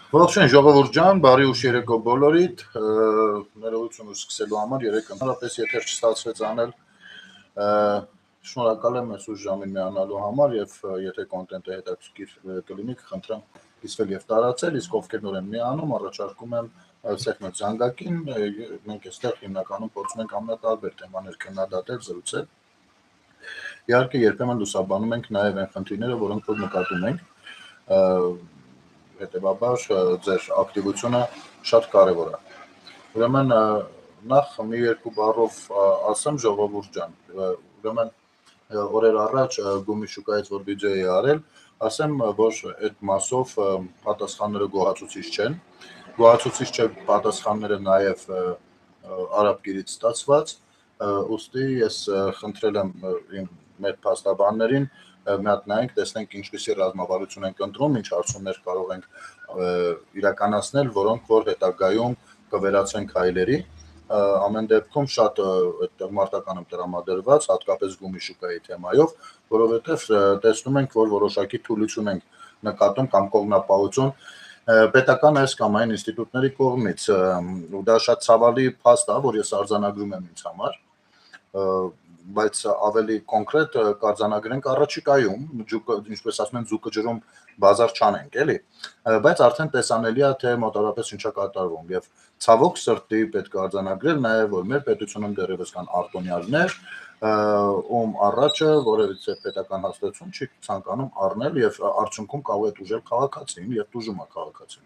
Ողջույն ժողովուրդ ջան, բարի ուշ երեկո բոլորիդ, ներողություն ուշ սկսելու համար 3 ընդհանրապես եթեր չստացվեց անել, շնորհակալ եմ այս ուշ ժամին միանալու համար եւ եթե կոնտենտը հետաքրքիր կլինի, կխնդրեմ կիսվել եւ տարածել, իսկ ովքեր նոր են միանում, առաջարկում եմ սեղմել զանգակին, մենք այստեղ հիմնականում փորձում ենք ամենատարբեր թեմաներ քննադատել, զրուցել։ Իհարկե երբեմն լուսաբանում ենք նաեւ այն խնդիրները, որոնք որ նկատում ենք, հետևաբար ձեր ակտիվությունը շատ կարևոր է։ Ուրեմն նախ մի երկու բառով ասեմ ժողովուրդ ջան, ուրեմն օրեր առաջ գումի շուկայից որ վիդեո էի արել, ասեմ, որ այդ մասով պատասխանները գոհացուցիչ չեն։ Գոհացուցիչ չէ պատասխանները նաև արաբկիրից ստացված, ուստի ես խնդրել եմ մեր փաստաբաններին մի հատ նայենք, տեսնենք ինչպիսի ռազմավարություն ենք ընտրում, ինչ հարցումներ կարող ենք իրականացնել, որոնք որ հետագայում կվերածվեն քայլերի։ Ամեն դեպքում շատ այդտեղ մարտական եմ տրամադրված, հատկապես գումի շուկայի թեմայով, որովհետև տեսնում ենք, որ որոշակի թուլություն ենք նկատում կամ կողմնապահություն պետական այս կամ այն ինստիտուտների կողմից, ու դա շատ ցավալի փաստ է, որ ես արձանագրում եմ ինձ համար, բայց ավելի կոնկրետ կարձանագրենք առաջիկայում, ինչպես ասում են, ձուկը ջրում բազար չանենք, էլի, բայց արդեն տեսանելի է, թե մոտավորապես ինչա կատարվում եւ ցավոք սրտի պետք է արձանագրել նաեւ, որ մեր պետությունում դեռևս կան արտոնյալներ, ում առաջը որևիցե պետական հաստատություն չի ցանկանում առնել եւ արդյունքում կարող է դուժել քաղաքացին եւ դուժում է քաղաքացին։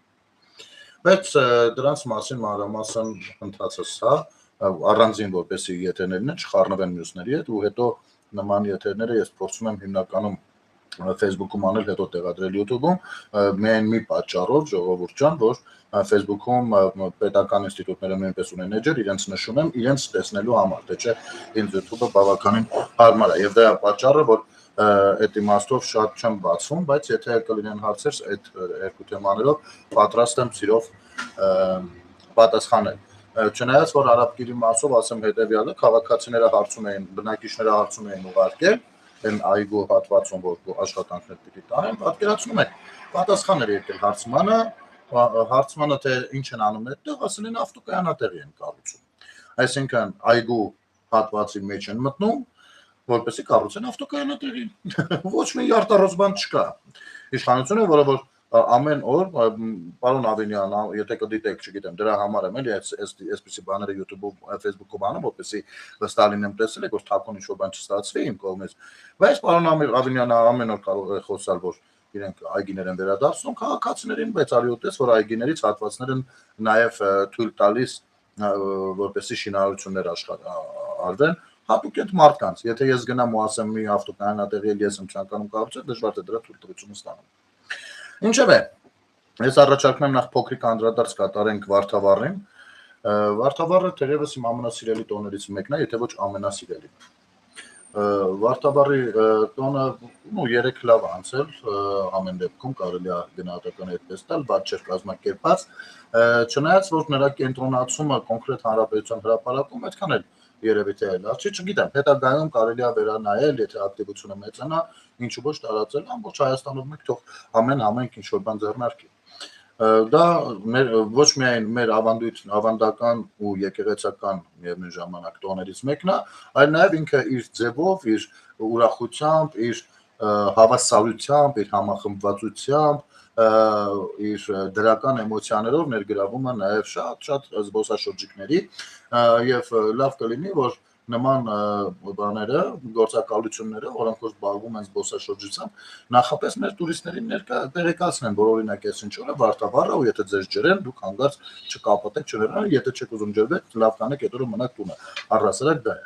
Բայց դրանց մասին մանրամասն ընթացս հա առանձին որպեսի եթերներն են չխառնվեն մյուսների հետ ու հետո նման եթերները ես փորձում եմ հիմնականում Facebook-ում անել, հետո տեղադրել YouTube-ում, միայն մի պատճառով ժողովուրդ ջան, որ Facebook-ում պետական ինստիտուտները նույնպես ունեն էջեր, իրենց նշում եմ, իրենց տեսնելու համար, թե չէ ինձ YouTube-ը բավականին հարմար է եւ դա է պատճառը, որ այդ իմաստով շատ չեմ բացվում, բայց եթե կլինեն հարցեր այդ երկու թեմաներով պատրաստ եմ սիրով պատասխանել։ Չնայած որ արաբկիրի մասով ասեմ հետեւյալը, քաղաքացիները հարցում էին, բնակիչները հարցում էին ուղարկել այն այգու հատվածում, որ աշխատանքներ պիտի տանեն, պատկերացնում եք, պատասխան էր եկել հարցմանը, թե ինչ են անում այդտեղ, ասել են ավտոկայանատեղի են կառուցում։ Այսինքն այգու հատվածի մեջ են մտնում, որպեսզի կառուցեն ավտոկայանատեղի։ Ոչ մի արտառոց բան չկա։ Իշխանությունը, որը որ ամեն օր պարոն Ավինյան, եթե կդիտեք, չգիտեմ, դրա համար եմ էլի այսպիսի բաները YouTube-ում, Facebook-ում անում, որպեսզի Ստալինն եմ տեսել, որ թափուն ինչ-որ բան չստացվի իմ կողմից։ Բայց պարոն Ավինյանը ամեն օր կարող է խոսալ, որ իրենք այգիներ են վերադարձնում քաղաքացիներին, բայց արիուտես, որ այգիներից հատվածներ են նաև թույլ տալիս, որպեսզի շինարարություններ արվեն, հատուկ այդ մարդկանց։ Եթե ես գնամ ու ասեմ մի ավտոկայանատեղի ես եմ ցանկանում կառուցել, դժվար է դրա թույլտվությունը ստանամ։ Ինչևէ, ես առաջարկում եմ նախ փոքրիկ անդրադարձ կատարենք Վարդավառին։ Վարդավառը թերևս իմ ամենասիրելի տոներից մեկն է, եթե ոչ ամենասիրելին։ Վարդավառի տոնը 3 լավ անցել, ամեն դեպքում կարելի է գնահատական այդպես տալ, բաց չէր կազմակերպած, չնայած որ նրա կենտրոնացումը կոնկրետ հանրապետության հրապարակում այդքան էլ երևի թե լավ չի, չգիտեմ, հետագայում կարելի է վերանայել, եթե ակտիվությունը մեծանա, ինչու ոչ տարածել ամբողջ Հայաստանում մեկ թող ամեն ինչ որ բան ձեռնարկի։ Դա ոչ միայն մեր ավանդական ու եկեղեցական միևնույն ժամանակ տոներից մեկն է, այլ նաև ինքը իր ձևով, իր ուրախությամբ, իր հավասարությամբ, իր համախմբվածությամբ, իր դրական էմոցիաներով ներգրավում է նաև շատ զբոսաշրջիկների եւ լավ կլինի, որ նման բաները, գործակալությունները, որոնք որ զբաղվում են զբոսաշրջությամբ, նախապես մեր տուրիստներին տեղեկացնեն, որ օրինակ այս ինչ օրը Վարդավառը, ու եթե ձեզ ջրեն, դուք հանգարց չկապոտեք, չներան, եթե չեք ուզում ջրվեք, լավ կանեք, այդ օրը մնաք տունը։ Առհասարակ դա է։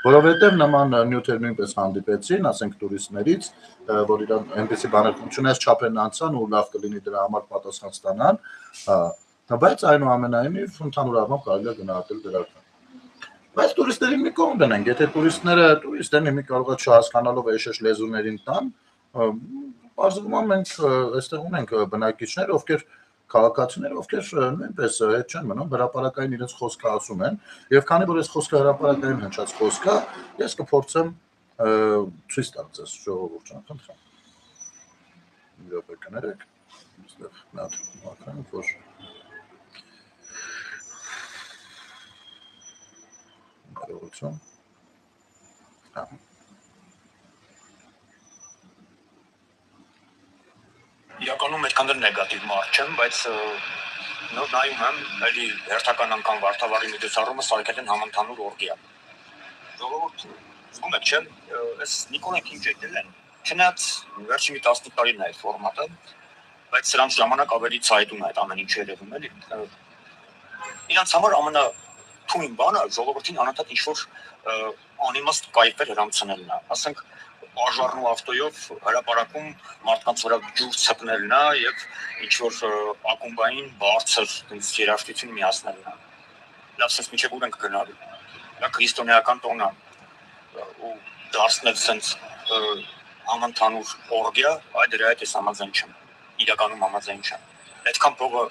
Որովհետև նման նյութեր նույնպես հանդիպեցին, ասենք տուրիստներից, որ իրան այնպեսի բաներ չունես չափերն անցան ու լավ կլինի դրա համար պատասխան ստանան, բայց այնուամենայնիվ ընդհանուր առմամբ կարելի է գնահատել դրական։ Բայց տուրիստներին մի կողմ դնենք, եթե տուրիստներն մի կարող է չհասկանալով էշեշ լեզուներին տան, բարձրում մենք այստեղ ունենք բնակիչներ, ովքեր քաղաքացիներ, ովքեր նույնպես հետ չեն մնում, հրապարակային իրենց խոսքը ասում են, եւ քանի որ այս խոսքը հրապարակային հնչած խոսք է, ես կփորձեմ ցույց տալ ձեզ ժողովուրդ ջան, խնդրեմ։ Մի րոպե կներեք, այստեղ նա տեսնեմ, որ կարողություն Իրականում այդքան էլ նեգատիվ մարդ չեմ, բայց նոր նայում եմ, էլի հերթական անգամ Վարդավառի միջոցառումը սարքել են համընդհանուր օրգիա։ Ժողովուրդ զգում եք, չէ՞, այս Նիկոլեն Քինջեյն են, չնայած վերջի մի 15 տարին է այդ ֆորմատը, բայց սրանց ժամանակ ավելի ցայտուն է այդ ամեն ինչը երևում էլի։ Իրանց համար ամենաթույն բանը ժողովրդին անընդհատ ինչ-որ անիմաստ կայֆեր հрамցնելն է, ասենք արժառնու ավտոյով հրապարակում մարդկանց վրա ջուր ցպնելն է եւ ինչ-որ ակումբային բարձր երաժշտություն միացնելն է։ Լավ, sense միջև ուր ենք գնալու։ Դա քրիստոնեական տոն է ու դարձնել sense համընդհանուր օրգիա, այդ դրա հետ համաձայն չեմ։ Իրականում համաձայն չեմ։ Այդքան փողը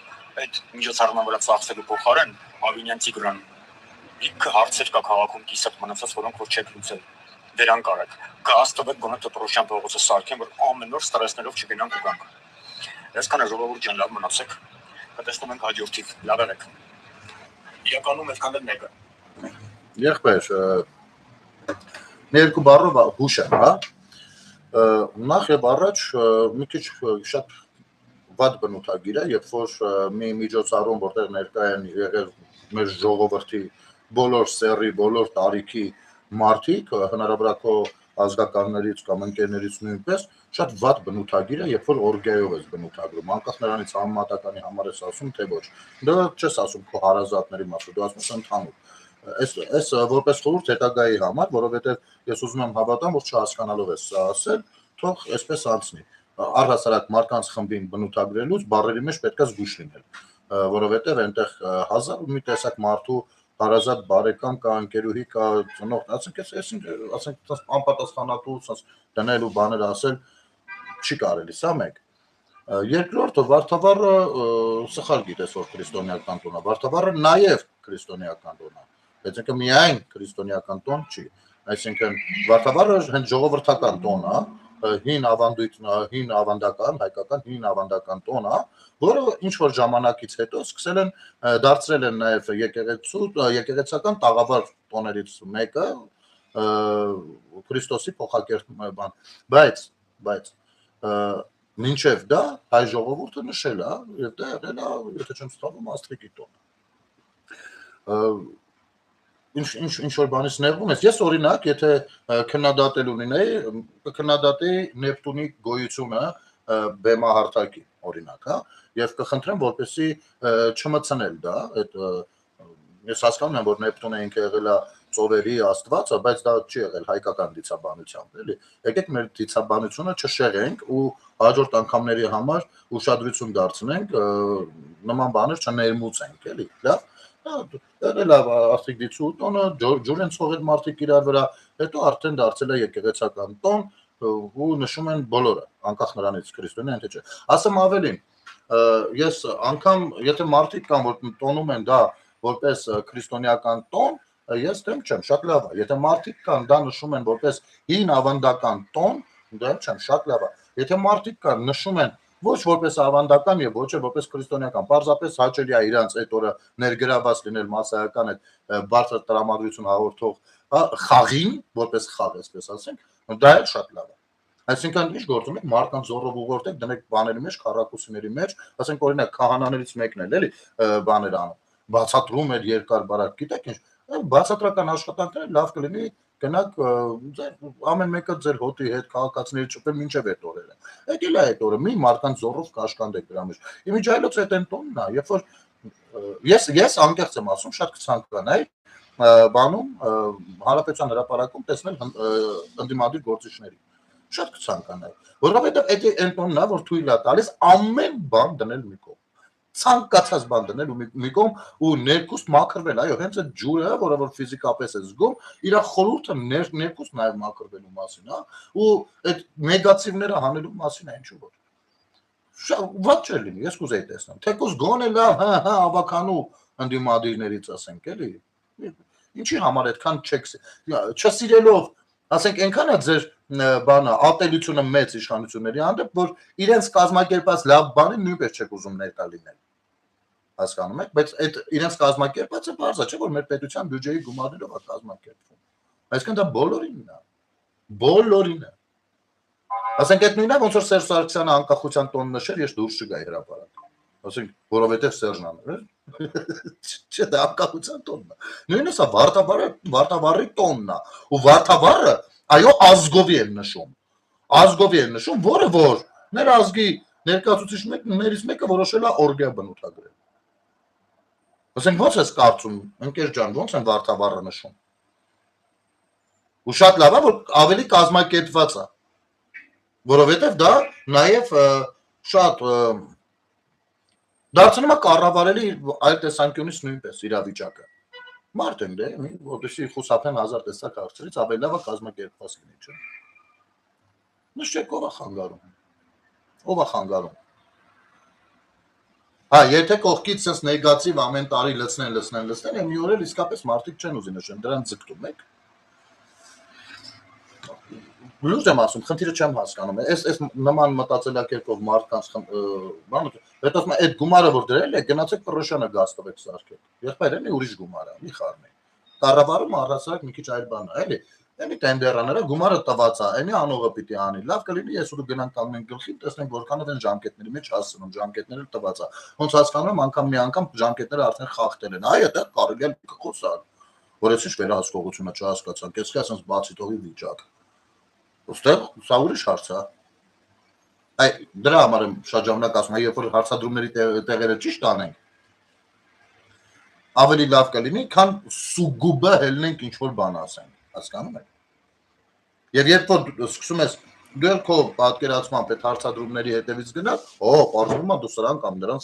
այդ միջոցառման վրա ծախսելու փոխարեն Ավինյան Տիգրան ինքը հարցեր կա քաղաքում կիսատ մնացած, որոնք որ չեք լուծել։ Դրանք արեք։ Կաստվեք գոնե Տոպրոշյան փողոցը սարքեն, որ ամեն օր ստրեսներով չգնանք ու գանք։ Այսքանը ժողովուրդ ջան, լավ մնացեք։ Կտեսնում ենք հաջորդիվ, լավ եղեք։ Իրականում այդքան էլ նեգա։ Եղբայր, երկու բառով հուշ եմ, հա։ Նախ եւ առաջ մի քիչ շատ վատ բնութագիր է, երբ որ մի միջոցառում, որտեղ ներկա են եղել մեր ժողովրդի բոլոր սեռի, բոլոր տարիքի մարդիկ, հնարավորակո ազգականներից կամ ընկերներից նույնպես շատ վատ բնութագիր է, երբ որ օրգիայով ես բնութագրում, անկախ նրանից համեմատականի համար ես ասում, թե ոչ։ Դա չես ասում քո հարազատների մասին, դու ասում ես ընդհանուր։ Այս որպես խորհուրդ հետագայի համար, որովհետև ես ուզում եմ հավատամ, որ չհասկանալով ես սա ասել, թող այսպես անցնի։ Առհասարակ մարդկանց խմբին բնութագրելուց բառերի մեջ պետք է զգույշ լինել, որովհետև այնտեղ հազար ու մի տեսակ մարդու հարազատ բարեկամ կա, ընկերուհի կա, ծնող, ասենք անպատասխանատու, դնել ու բաներ ասել չի կարելի, սա մեկ։ Երկրորդը Վարդավառը սխալ գիտես, որ քրիստոնեական տոն է, Վարդավառը նաև քրիստոնեական տոն է, բայց ինքը միայն քրիստոնեական տոն չի, այսինքն Վարդավառը հենց ժողովրդական տոն է, հին ավանդական, հայկական հին ավանդական տոն է, որը ինչ որ ժամանակից հետո սկսել են դարձրել են նաև եկեղեցական տաղավար տոներից մեկը Քրիստոսի փոխակերպման բան, բայց մինչև դա հայ ժողովուրդը նշել է, եւ դա եղել է, եթե չեմ սխալվում, Աստրիկի տոնը։ Ինչ որ բանից նեղվում ես, ես օրինակ, եթե քննադատել ունենայի, կքննադատեի Նեպտունի գոյությունը բեմահարթակի, օրինակ, հա, եւ կխնդրեմ, որպեսզի չմցնել դա, այդ ես հասկանում եմ, որ Նեպտունը ինքը եղել է ծովերի աստվածը, բայց դա չի եղել հայկական դիցաբանությամբ, էլի։ Եկեք մեր դիցաբանությունը չշեղենք ու հաջորդ անգամների համար ուշադրություն դարձնենք, նման բաներ չներմուծենք, էլի, լավ։ Եղել է Աստրիկի տոնը, ջուր են ցողել մարդիկ իրար վրա, հետո արդեն դարձել է եկեղեցական տոն ու նշում են բոլորը, անկախ նրանից քրիստոնյա են թե չէ։ Ասեմ ավելին, ես անգամ եթե մարդիկ կան, որ տոնում են դա որպես քրիստոնեական տոն, ես դեմ չեմ, շատ լավ է։ Եթե մարդիկ կան, դա նշում են որպես հին ավանդական տոն, դեմ չեմ, շատ լավ է։ Եթե մարդիկ կան, նշում են ոչ որպես ավանդական եւ ոչ որպես քրիստոնեական, պարզապես հաճելի է իրանց այդ օրը ներգրաված լինել մասսայական այդ բարձր տրամադրություն հաղորդող խաղին, որպես խաղ, այսպես ասենք, դա էլ շատ լավ է։ Այսինքն ինչ գործում եք, մարդկանց զորով ուղղորդեք, դնեք բաների մեջ, քառակուսիների մեջ, ասենք օրինակ քահանաներից մեկն էլ էլի բաներ անում, բացատրում էր երկար բարակ, գիտեք ինչ, բացատրական աշխատանքները լավ կլինի, գնաք ամեն մեկը ձեր հոտի հետ քաղաքացիների ճպեն մինչև այդ օրերը։ Այդ էլ է այդ օրը, մի մարդկանց զորով կաշխանդեք դրա մեջ։ Իմիջայլոց այդ են տոնն է, երբ որ ես անկեղծ եմ ասում, շատ կցանկանայի բանում հանրապետության հրապարակում տեսնել ընդդիմադիր գործիչների։ Շատ կցանկանայի, որովհետև այդ այն տոնն է, որ թույլ է տալիս ամեն բան դնել մի կողմ։ Ցանկացած բան դնել ու մի կողմ ու ներքուստ մաքրվել, այո, հենց այդ ջուրը, որը որ ֆիզիկապես է զգում, իր խորհուրդը ներքուստ նաև մաքրվելու մասին, հա, ու այդ նեգատիվները հանելու մասին է, ինչու որ։ Ված չէ լինի, ես կուզեի տեսնել։ Թեկուզ գոնե լավ, հա, ավականու ընդդիմադիրներից ասենք, էլի։ Ինչի համար այդքան չսիրելով, ասենք, այնքան է ձեր բանը ատելությունը մեծ իշխանությունների հանդեպ, որ իրենց կազմակերպած լավ բանը նույնպես չեք ուզում ներկա լինել։ հասկանում եք, բայց այդ իրենց կազմակերպածը բարձր չէ, որ մեր պետության բյուջեի գումարներով է կազմակերպվում։ Այսինքն դա բոլորինն է։ Բոլորինը։ Ասենք այդ նույնը ոնց որ Սերժ Սարգսյանը անկախության տոն նշեր, ես դուրս չգայի հրապարակ։ Ասենք, որովհետև Սերժն է, չէ, դա անկախության տոնն է։ Նույնը սա Վարդավառի տոնն է, ու Վարդավառը այո ազգովի են նշում։ Ազգովի են նշում, որը որ մեր ազգի ներկայացուցիչներից մեկը որոշել է օրգիա բնութագրել։ Ասենք ո՞նց ես կարծում, ընկեր ջան, ո՞նց են Վարդավառը նշում։ Ու շատ լավ է, որ ավելի կազմակերպված է, որովհետև դա նաև շատ դարձնում է կառավարելի այլ տեսանկյունից նույնպես իրավիճակը։ Մարդ են դե, որտեսի խուսափեն 1000 տեսակ հարցերից, ավելի լավ է կազմակերպված լինի, չէ։ Նշեք ով է խանգարում։ Ով է խանգարում։ Հա, եթե կողքից sense նեգատիվ ամեն տարի լցնեն, մի օր էլ իսկապես մարդիկ չեն ուզի նշեն, դրան ձգտում եք։ Լուրջ եմ ասում, խնդիրը չեմ հասկանում։ Այս նման մտածելակերպով մարդկանց բանը, հետո ասում այդ գումարը որ դրել է, գնացեք Պռոշյանը գազ տվեք սարքեք։ Եղբայր էլի ուրիշ գումար է, մի խառնի։ Կառավարումը առհասարակ մի քիչ այլ բան է, էլի։ Էլի տենդերաները գումարը տված է, այնի անողը պիտի անի։ Լավ կլինի ես ու դու գնանք կանգնենք գլխին, տեսնենք որքանով են ժամկետների մեջ հասնում, ժամկետները տված է։ Ոնց հասկանում եմ, անգամ մի անգամ ժամկետները արդեն խախտել են։ Այ դա կարելի է խոսալ։ Որ ես ինչ վերահսկողությունը չհասկացա, կեսկա ասած բացի թողի վիճակ։ Ոստեղ սա ուրիշ հարց է։ Այ դրա համար եմ շատ ժամանակ ասում, երբ որ հարցադրումների տեղերը ճիշտ անենք, ավելի լավ կլինի, քան սուգուբը հելնենք ինչ որ բան ասենք, հասկանում եք։ Եվ երբ որ սկսում ես դու քո պատկերացմամբ այդ հարցադրումների հետևից գնաս, պարզվում է դու սրան կամ նրան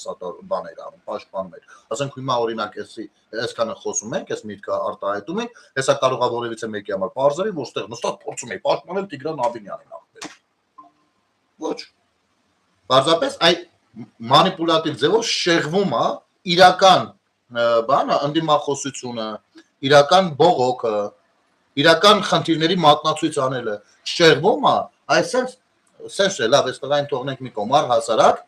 բաներ անում, պաշտպանում ես։ Ասենք հիմա օրինակ այսքանը խոսում ենք, այս միտքը արտահայտում ենք, հեսա կարող է որևիցե մեկի համար բարձրի, որտեղ նստած փորձում է պաշտպանել Տիգրան Աբինյանին ախպեր։ Ոչ։ Պարզապես այ մանիպուլատիվ ձևով շեղվում է իրական բանը, ընդդիմախոսությունը, իրական բողոքը, իրական խնդիրների մատնացույց անելը շեղվում է, այսպես լավ, այս տղային թողնենք մի կողմ առհասարակ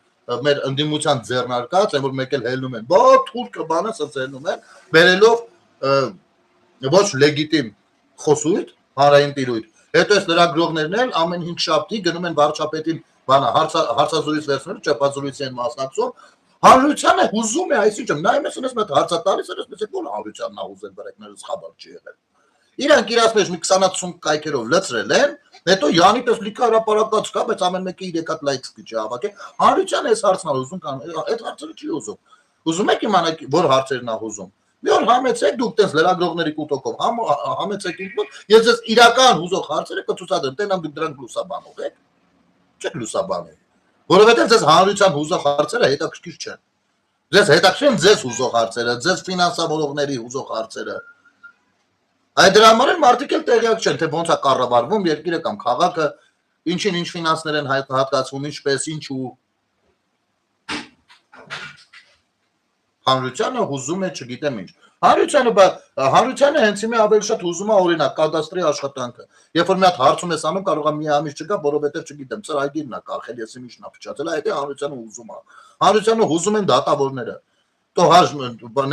մեր ընդդիմության ձեռնարկած, այն որ մեկ էլ հելնում են, բա թուրքը բանը սա հելնում են, բերելով ոչ լեգիտիմ խոսույթ, հանրային տիրույթ։ Հետո այս լրագրողներն էլ ամեն 5 շաբթի գնում են վարչապետին բանը հարցազրույց վերցնելու, ճեպազրույցի են մասնակցում։ Հանրությանը հուզում է, այսինքն նայում ես ունես մեծ հարցատարից, ես որ հանրությանն է հուզել բրեկները խաբար չի եղել։ Իրանք իրաց մեջ մի 20-50 կայքերով լցրել են, հետո յանի պես լիքը հրապարակած կա, բայց ամեն մեկը 3 հատ լայք չի հավաքել։ Հանրությանը այս հարցն է ուզում կամ այդ հարցերը չի ուզում։ Ուզում եք իմանալ որ հարցերն է ուզում։ Մի օր համեցեք դուք տես լրագրողների կուտակով, համեցեք ինքնուդ, ես ձեզ իրական հուզող հարցերը կցուցադրեմ, տենամ դուք դրանք լուսաբանող եք։ Չեք լուսաբանում։ Որովհետև ձեզ հանրության հուզող հարցերը հետաքրքիր չեն։ Ձեզ հետաքրքիր են ձեզ հուզող հարցերը, ձեզ ֆինանսավորողների հուզող հարցերը։ Այդ դրա համար էլ մարդիկ էլ տեղյակ չեն, թե ոնց է կառավարվում երկիրը կամ քաղաքը, ինչին ինչ ֆինանսներ են հատկացվում, ինչպես, ինչու։ Հանրությանը հուզում է, չգիտեմ ինչ։ Հանրությանը հենց հիմա ավելի շատ հուզում է օրինակ կադաստրի աշխատանքը։ Երբ որ մի հատ հարցում ես անում, կարող է մի ամիս չգա, որովհետև չգիտեմ, ծրագիրն է կախել, ես ինչն է փչացել, այդ է հանրությանը հուզում է։ Հանրությանը հուզում են դատավորները։ તો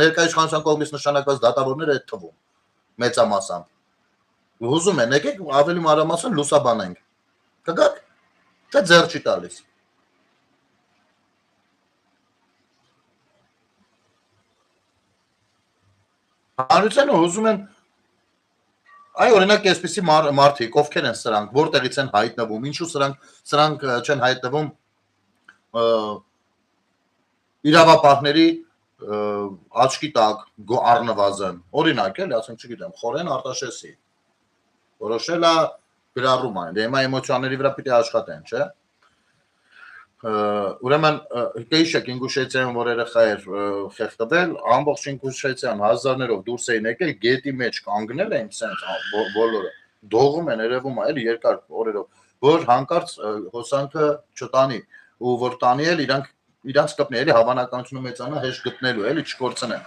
ներկայացության կողմից նշանակված դատավորները այդ թվում մեծամասամբ։ Հուզում են, եկեք ավելի մանրամասն լուսաբանենք։ Կգաք, թե ձեռ չի տալիս։ Հանրությանը հուզում են այ օրինակ այսպիսի մարդիկ, ովքեր են սրանք, որտեղից են հայտնվում, ինչու սրանք չեն հայտնվում իրավապահների աչքի տակ առնվազն, օրինակ էլ, ասենք չգիտեմ, Խորեն Արտաշեսի որոշել է գրառում այն, դե հիմա էմոցիաների վրա պիտի աշխատեն, չէ։ Ուրեմն կհիշեք Ինգուշեցիայում որ երեխա էր խեղդվել, ամբողջ Ինգուշեցիան հազարներով դուրս էին եկել, գետի մեջ կանգնել էին, սենց բոլորը դողում են, երևում է, էլի երկար օրերով, որ հանկարծ հոսանքը չտանի, ու որ տանի էլ իրանց կպնի, էլի հավանականությունը մեծանա հեշտ գտնելու, էլի չկորցնեն։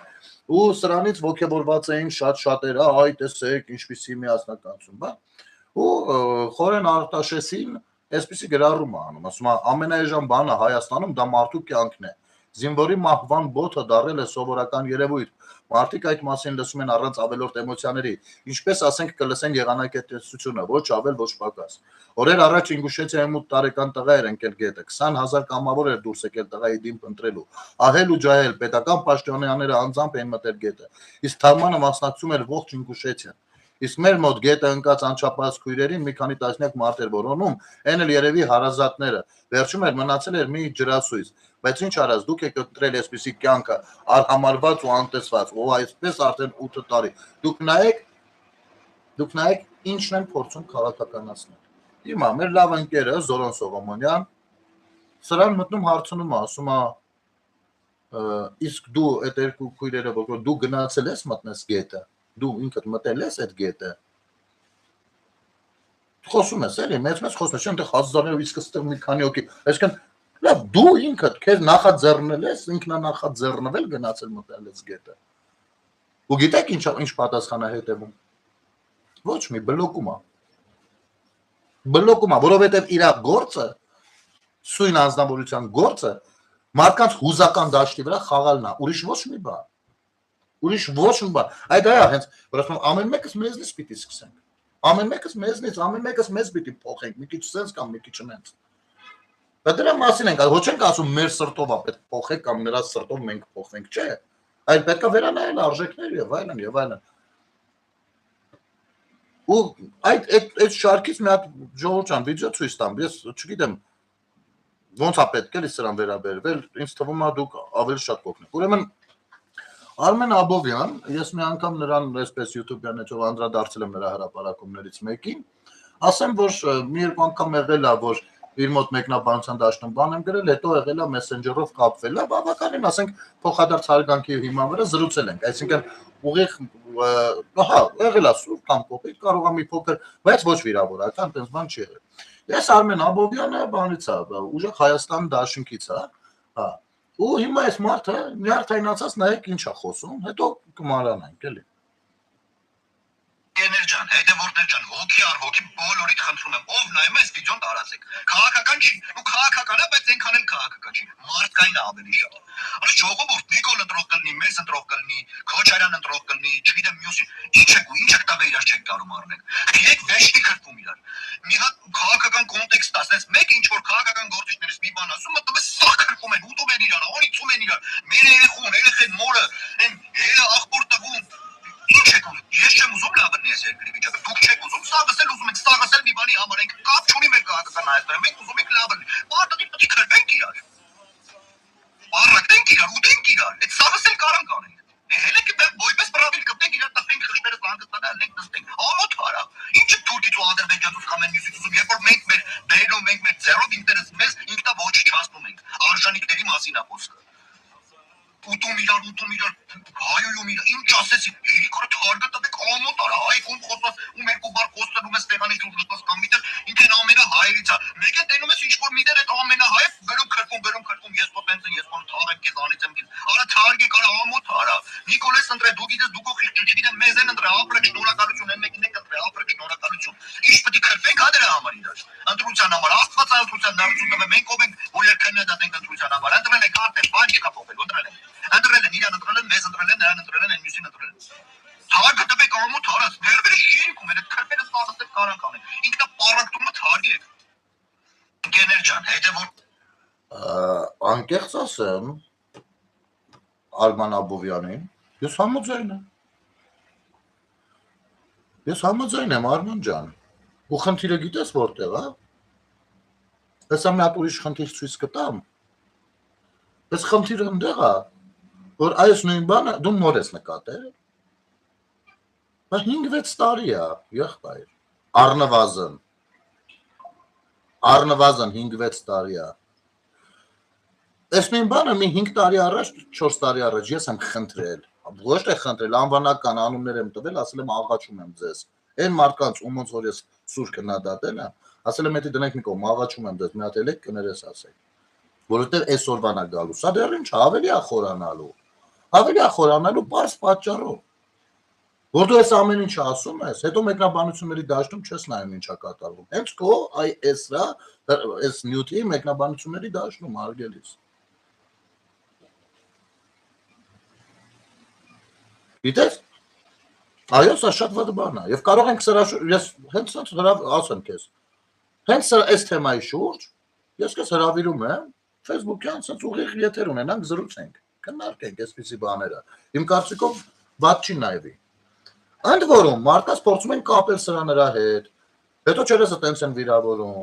Ու սրանից ոգևորված էին շատ շատերը, այ տեսեք, ինչպիսի միասնականություն, բա։ Ու Խորեն Արտաշեսին այսպիսի գրառում է անում, ասում է ամենաէժան բանը Հայաստանում դա մարդու կյանքն է։ Զինվորի մահվան բոթը դառել է սովորական երևույթ։ Մարդիկ այդ մասին լսում են առանց ավելորդ էմոցիաների, ինչպես ասենք կլսեն եղանակետեսությունը, ոչ ավել, ոչ պակաս։ Օրեր առաջ Ինգուշեցիայում 8 տարեկան տղա էր ընկել գետը, 20,000 կամավոր էր դուրս եկել տղայի դիմք ընտրելու։ Ահել ու ջահել պետական պաշտոնյաները անձամբ էին մտել գետը։ Իսկ թաղմանը մասնակցում էր ողջ Ինգուշեցիան։ Իսկ մեր մոտ գետը ընկած անչափահաս քույրերին մի քանի տասնյակ մարդ էր որոնում, այն էլ երևի հարազատները։ Վերջում էլ մնացել էր մի ջրասույզ, բայց ինչ արած, դուք եք ընտրել այսպիսի կյանքը, արհամարված ու անտեսված, ու այսպես արդեն 8 տարի։ Դուք նայեք, ինչն են փորձում քաղաքականացնել։ Հիմա մեր լավ ընկերը Զորոն Սողոմոնյան սրան մտնում հարցնում է, ասում է իսկ դու այդ երկու քույրերը որ դու գնացել ես մտնես գետը, դու ինքդ մտել ես այդ գետը։ Խոսում ես էլի, մեծ խոսում ես, այնտեղ հազարներով իսկ ստեղ մի քանի հոգի, այսինքն լավ դու ինքդ քեզ նախաձեռնել ես, ինքնանախաձեռնվել գնացել մտել ես գետը։ Ու գիտեք ինչ պատասխան է հետևում։ Ոչ մի բլոկում է, որովհետև իր գործը սույն անձնավորության գործը մարդկանց հուզական դաշտի վրա խաղալն է, ուրիշ ոչ մի բան։ Այդ այա հենց որ ասում ամեն մեկս մեզնից պիտի սկսենք։ Ամեն մեկս մեզ պիտի փոխենք, մի քիչ sense կամ մի քիչ նենց։ Բայց դրա մասին ենք, ոչ ենք ասում մեր սրտով է պետք փոխենք կամ նրա սրտով մենք փոխենք, չէ։ Այլ պետք է վերանայել արժեքներ եւ այլն։ Ու այդ շարքից մի հատ ժողովրդյան վիդեո ցույց տամ, ես չգիտեմ ոնց է պետք էլի սրան վերաբերվել, ինձ թվում է դուք ավելի շատ կօգնեք։ Ուրեմն Արմեն Աբովյան, ես մի անգամ նրան այսպես YouTube-յան էջով անդրադարձել եմ նրա հրապարակումներից մեկին, ասեմ, որ մի երկու անգամ եղել է, որ իր մոտ մեկնաբանության դաշտում բան եմ գրել, հետո եղել է Messenger-ով կապվել է, բավականին, ասենք, փոխադարձ հարգանքի հիման վրա զրուցել ենք, այսինքն ուղիղ, եղել է սուր կամ կոպիտ, կարող է մի փոքր, բայց ոչ վիրավորական, տենց բան չի եղել։ Ես Արմեն Աբովյանը բանից է, ուժեղ Հայաստան դաշինքից է, հա։ Ու հիմա այս մարդը նյարդայնացած նայեք ինչ է խոսում, հետո կմարանանք էլի։ Գեներ ջան, հետևորդներ ջան, հոգի առ հոգի բոլորիդ խնդրում եմ, ով նայում է այս վիդեոն տարածեք։ Քաղաքական չի, ու քաղաքական է, բայց այնքան էլ քաղաքական չի։ Մարդկային է ավելի շատ։ Այս ժողովուրդ Նիկոլ ընտրող կլինի, մեզ ընտրող կլինի, Քոչարյան ընտրող կլինի, չգիտեմ մյուսին։ Ինչ եք տա իրար չեք կարում առնել։ Եք վեշտի քրվում իրար։ Մի հատ քաղաքական կոնտեքստ ասես, մեկը ինչ որ քաղաքական գործիչներից մի բան ասում, մտնում է սա քրվում են, ուտում են իրար, անիծում են իրար։ Մեր երեխեն մորը, այն հելը աղբոր տվում։ Ինչ եք ուզում։ Ես չեմ ուզում լավն ես երկրի վիճակը։ Դուք չեք ուզում, սաղս էլ ուզում եք, սաղս էլ մի բանի համար ենք կապ չունի մեր քաղաքական Հայաստանը։ Մենք ուզում ենք լավն։ Պարտադիր պետք է քրվենք իրար։ Առաքենք իրար, ուտենք իրար։ Այդ սաղս էլ կարանք անենք։ Հելը ոյպես բրավիլ կպտենք իրար տախենք խշները զանգստանալ ենք նստենք։ Ամոթ արա։ Ինչը թուրքից ու ադրբեջանից կամ են մյուսից ուզում, երբ որ մենք մեր բերում ենք մեր ձեռով ինտերես մեզ ինքնա ոչ չհասնում ենք։ Արժանիքների մասին է խոսքը։ Ուտում իրար, հայոյում իրար, ինչ ասեցի, երիքորը թարգը տվեք ամոտ արա, այգում խոսված, ու մերկու բար խոստանում ես տեղանի շուրջ նստած կամ միտեր, ինքեն ամենա հայերից է, մեկ են տենում ես ինչ-որ միտեր այդ ամենա հայը, գրում քրվում, ես պո տենց ես պո թաղեմ կեզ անիծեմ կեզ, արա թարգեք, արա ամոտ արա, Նիկոլես ընտրե, դու գիտես, դու կողիք չգիտեմ, մեզ են ընտրե, ապրեք շնորհակալություն, են մեկին եք ընտրե, ապրեք շնորհակալություն, ինչ պետք է քրվենք հա դրա համար իրար, ընտրության համար, աստվածային ընտրության նարություն տվե, մենք ով ենք, որ երկրն է դատենք ընտրության համար, ընտրել եք արդեն, բան չկա փոխել, ընտրել ենք։ Ընտրել են, իրան ընտրել են, մեզ ընտրել են, նրան ընտրել են, մյուսին ընտրել են։ Թարգը տվեք ամոթ հարած, վերվերը շիրիկում են, այդ քրպերը սաղս էլ կարանք անեն։ Ինքնա պարակտումը թարգի եք։ Գեներ ջան, հետևորդ Անկեղծ ասեմ Արման Աբովյանին, ես համաձայն եմ Արման ջան, ու խնդիրը գիտես որտեղ է, հեսա մի հատ ուրիշ խնդիր ցույց կտամ, ես խնդիրը ընդեղ է, որ այս նույն բանը դու նոր ես նկատել, բայց 5-6 տարի է, եղբայր, առնվազն 5-6 տարի է, այս նույն բանը մի 5 տարի առաջ, 4 տարի առաջ ես եմ խնդրել, ոչ թե խնդրել, անվանական անուններ եմ տվել, ասել եմ աղաչում եմ ձեզ, այն մարդկանց ումոնց որ ես սուր քննադատել եմ, ասել եմ հետի դնենք մի կողմ, աղաչում եմ ձեզ, մի հատ ելեք կներես ասեք, որովհետև այսօրվան է գալու, սա դեռ ինչ ավելի է խորանալու պարզ պատճառով, որ դու այս ամեն ինչը ասում ես, հետո մեկնաբանությունների դաշտում չես նայում ինչա կատարվում, հենց քո այս նյութի մեկնաբանությունների դաշտում արգելիս։ Գիտես։ Այո, սա շատ վատ բան է։ Եվ կարող ենք սրա ես հենց ասեմ քեզ։ Հենց այս թեմայի շուրջ ես քեզ հրավիրում եմ Facebook-յան ցած ուղիղ եթեր ունենանք զրուցենք։ Քննարկենք այսպիսի բաները։ Իմ կարծիքով վատ չի նայվի։ Ընդ որում մարդկանց փորձում են կապել սրա նրա հետ։ Հետո չերեսը տենց են վիրավորում։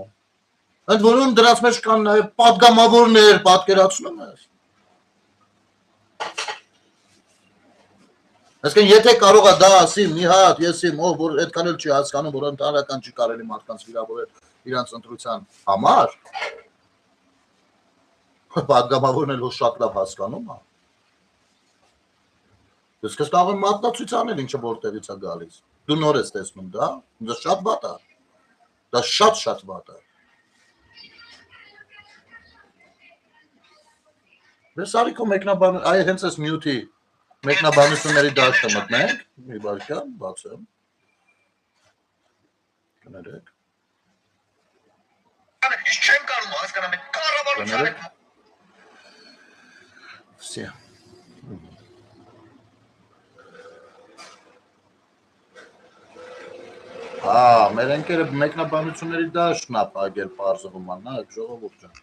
Ընդ որում դրանց մեջ կան նաև պատգամավորներ, պատկերացնում ես։ Այսինքն եթե կարող է դա ասի մի հատ, ես իմ ով որ այդքան էլ չի հասկանում, որ ընդհանրական չի կարելի մարդկանց վիրավորել իրանց ընտրության համար, պատգամավորն էլ շատ լավ հասկանում է։ Ես քեզ կարող եմ մատնացույց անել ինչը որտեղից է գալիս։ Դու նոր ես տեսնում դա, դա շատ վատ է։ Դա շատ վատ է։ Ես արիքո մեկնաբան, այ հենց այս մյուտի մեկնաբանությունների դաշտը մտնենք, մի բարկյան, բացեմ։ Կներեք։ Ես չեմ կարող հասկանալ այդ կառավարությանը։ Всё։ Մեր ընկերը մեկնաբանությունների դաշտն է պագել պարզվում է, նայեք ժողովուրդ ջան։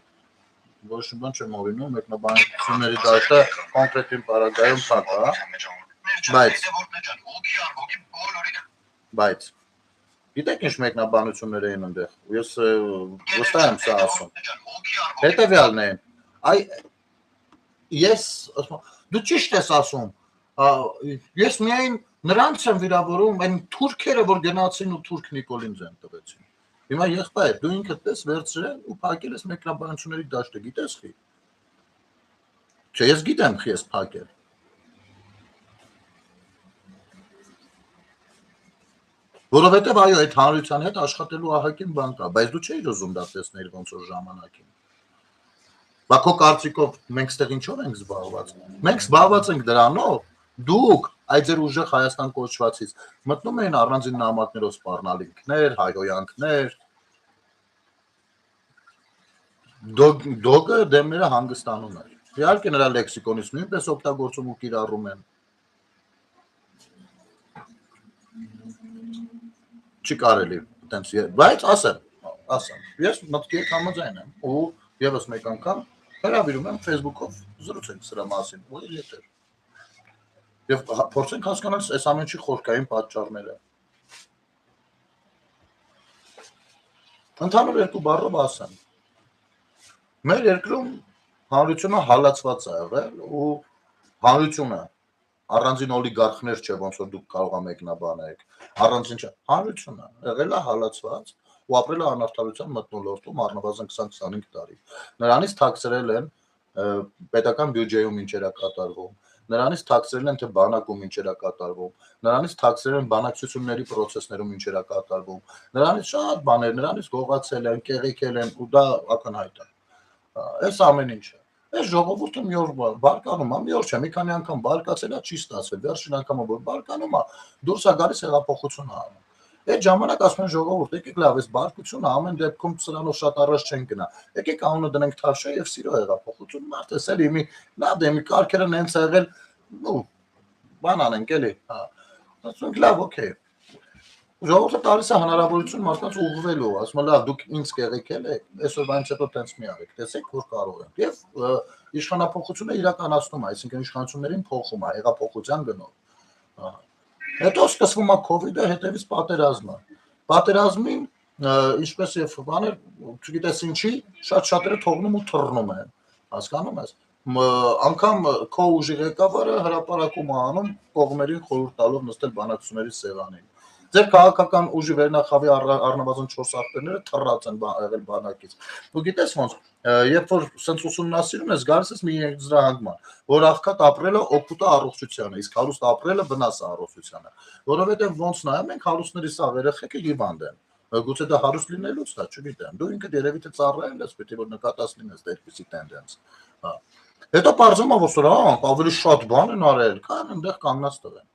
Ոչ մի բան չեմ օրինում, մեկնաբանությունների դաշտը կոնկրետ պարագայում փակ է, բայց գիտեք ինչ մեկնաբանություններ էին այնտեղ, ես վստահ եմ սա ասում, հետևյալն են, դու ճիշտ ես ասում, ես միայն նրանց եմ վիրավորում, այն թուրքերը, որ գնացին ու թուրք Նիկոլին ձեն տվեցին, հիմա եղբայր, դու ինքդ ես վերցրել ու փակել ես մեկնաբանությունների դաշտը, գիտես խի, չէ, ես գիտեմ խի ես փակել, որովհետև այո, այդ հանրության հետ աշխատելու ահագին բան կա, բայց դու չէիր ուզում դա տեսնել ոնց որ ժամանակին։ Բա քո կարծիքով մենք ստեղ ինչով ենք զբաղված։ Մենք զբաղված ենք դրանով, դուք այդ ձեր ուժեղ Հայաստան կոչվածից մտնում էին առանձին նամակներով սպառնալիքներ, հայհոյանքներ։ Դոգը դեմները հանգստանում էր։ Իհարկե նրա լեքսիկոնից նույնպես օգտագործում ու կիրառում են։ Չի կարելի, այտենց, բայց ասեմ, ես մտքի հետ համաձայն եմ ու եւս մեկ անգամ հրավիրում եմ Facebook-ով զրուցենք սրա մասին, ու եթեր։ Եվ փորձենք հասկանալ այս ամենի խորքային պատճառները։ Ընդհանուր երկու բառով ասեմ։ Մեր երկրում հանրությունը հալածված է եղել ու հանրությունը առանձին օլիգարխներ չէ, ոնց որ դուք կարող եք մեկնաբանեք, առանձին չէ, հանրությունը եղել է հալածված ու ապրել է անարդարության մթնոլորտում առնվազն 20-25 տարի։ Նրանից թաքցրել են պետական բյուջեում ինչեր է կատարվում, նրանից թաքցրել են թե բանակում ինչեր է կատարվում, նրանից թաքցրել են բանակցությունների process-ներում ինչեր է կատարվում, նրանից շատ բաներ, նրանից գողացել են, կեղեքել են ու դա ակնհայտ է։ Այս ամեն ինչը Այս ժողովուրդը մի օր բարկանում է, մի օր չէ, մի քանի անգամ բարկացել է, չի ստացվել, վերջին անգամը որ բարկանում է, դուրս է գալիս հեղափոխություն անում։ Այդ ժամանակ ասում են ժողովուրդ, եկեք լավ, այս բարկությունը ամեն դեպքում սրանով շատ առաջ չեն գնա։ Եկեք անունը դնենք Թավշյա եւ սիրո հեղափոխություն, մարդ էս էլի մի լավ դե մի կարգերը նենց եղել, ու բան անենք էլի, հա։ Ասում ենք լավ, օքեյ։ Ժողովուրդը տալիս է հնարավորություն մարդկանց ուղղվելու, ասում է լավ, դուք ինձ կեղեքել եք, այսօրվանից հետո տենց մի արեք, տեսեք որ կարող եք։ Եվ իշխանապողությունը իրականացնում է, այսինքն իշխանություններին փոխում է հեղափոխության գնով։ Հետո սկսվում է COVID-ը, հետևից պատերազմը։ Պատերազմին ինչպես եւ բաներ, չգիտես ինչի, շատ-շատերը թողնում ու թռնում են, հասկանում ես։ Անգամ քո ուժի ղեկավարը հրապարակում է անում կողմերին խորհուրդ տալով նստել բանակցությունների սեղանին։ Ձեր քաղաքական ուժի վերնախավի առնվազն 4 ախպերները թռած են եղել բանակից։ Ու գիտես ոնց, երբ որ սենց ուսումնասիրում ես, գալիս ես մի եզրահանգման, որ աղքատ ապրելը օգուտ է առողջությանը, իսկ հարուստ ապրելը վնաս է առողջությանը, որովհետև ոնց նայում ենք հարուստների սաղ երեխեքը հիվանդ են։ Գուցե դա հարուստ լինելուց դա, չգիտեմ։ Դու ինքդ երևի թե ծառայել ես, պետք է որ նկատած լինես այդպիսի տենդենս։ Հա։ Հետո բարձում է որ սրանք ավելի շատ բան են արել, կան այնտեղ կանգնած տղեն։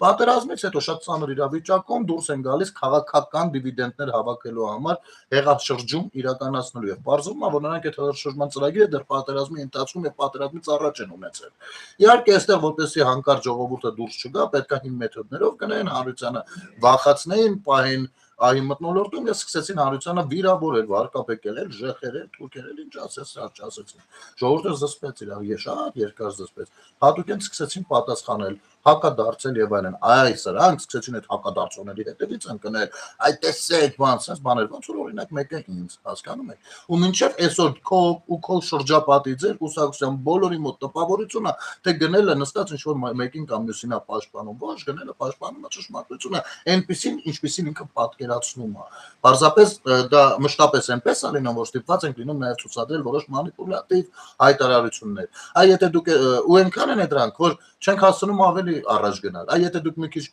Պատերազմից հետո շատ ծանր իրավիճակում դուրս են գալիս քաղաքական դիվիդենդներ հավաքելու համար հեղաշրջում իրականացնելու եւ բարձրում է որ նրանք այդ հեղաշրջման ծրագիրը դեռ պատերազմի ընթացքում եւ պատերազմից առաջ են ունեցել։ Իհարկե այստեղ որպեսզի հանկարծ ժողովուրդը դուրս չգա, պետք է հիմ մեթոդներով գնային հանրությանը վախացնեին, պահեն Այ մտնոլորտում ես սկսեցին հանրությանը վիրավորել, վարկաբեկել, ժեխերել, թուրքերել, ինչ ասեցին։ Ժողովուրդը զսպեց իրար, շատ երկար զսպեց։ Հատուկեն սկսեցին պատասխանել, հակադարձել եւ այլն։ Այ սրանք սկսեցին այդ հակադարձողների հետևից ընկնել։ Այ տեսեք, բանց բաներ, ոնց որ օրինակ մեկը ինձ, հասկանում եք։ Ու մինչեւ այսօր քո շրջապատի ձեր կուսակցության բոլորի մոտ տպավորությունը, թե գնելը նստած ինչ որ մեկին կամ մյուսին է պաշտպանում, ոչ, գնելը պաշտպանում է ճշմարտությունը, այնպեսին, ինչպեսին ինքը պատկերացնում է։ Պարզապես դա մշտապես այնպես է լինում, որ ստիպված ենք լինում նաև ցուցադրել որոշ մանիպուլատիվ հայտարարություններ։ Այ եթե դուք ու այնքան են դրանք, որ չենք հասցնում ավելի առաջ գնալ։ Այ եթե դուք մի քիչ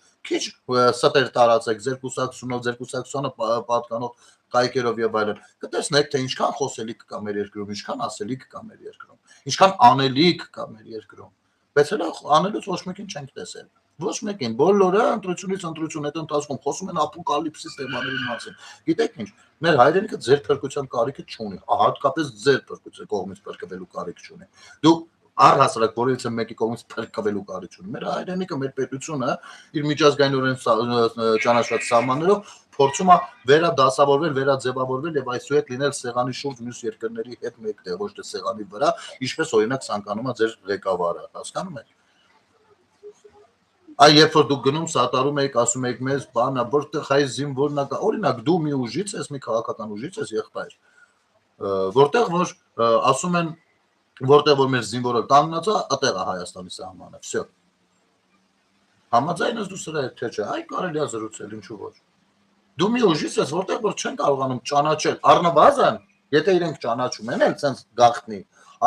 ստեր տարածեք ձեր կուսակցությունով, ձեր կուսակցությանը պատկանող կայքերով եւ այլն, կտեսնեք թե ինչքան խոսելիք կա մեր երկրում, ինչքան ասելիք կա մեր երկրում, ինչքան անելիք կա մեր երկրում։ Բայց հələ անելուց ոչ մեկին չենք տեսել։ Ոչ մեկին, բոլորը ընտրությունից ընտրություն այդ ընթացքում խոսում են ապոկալիպսիս թեմաների մասին։ Գիտեք ինչ, մեր հայրենիքը ձեր փրկության կարիքը չունի, հատկապես ձեր փրկության կողմից փրկվելու կարիք չունի։ Դու առհասարակ որևիցե մեկի կողմից փրկվելու կարիք չունի։ Մեր հայրենիքը, մեր պետությունը իր միջազգայինորեն ճանաչված սահմաններով փորձում է վերադասավորվել, վերաձևավորվել եւ այսուհետ լինել սեղանի շուրջ մյուս երկրների հետ մեկտեղ, ոչ թե սեղանի վրա, ինչպես օրինակ ցանկանում է ձեր ղեկավարը, հասկանում եք։ Այ երբ որ դուք գնում սատարում եք, ասում եք մեզ բանա, որտեղ հայ զինվորն է, օրինակ դու մի ուժից ես, մի քաղաքական ուժից ես եղբայր, որտեղ որ ասում են, որտեղ որ մեր զինվորը կանգնած է, այդտեղ է Հայաստանի սահմանը, всё։ Համաձայն ես դու սրա հետ թե չէ, այ կարելի է զրուցել, ինչու ոչ։ Դու մի ուժից ես, որտեղ որ չեն կարողանում ճանաչել, առնվազն, եթե իրենք ճանաչում են, ցենց գաղտնի,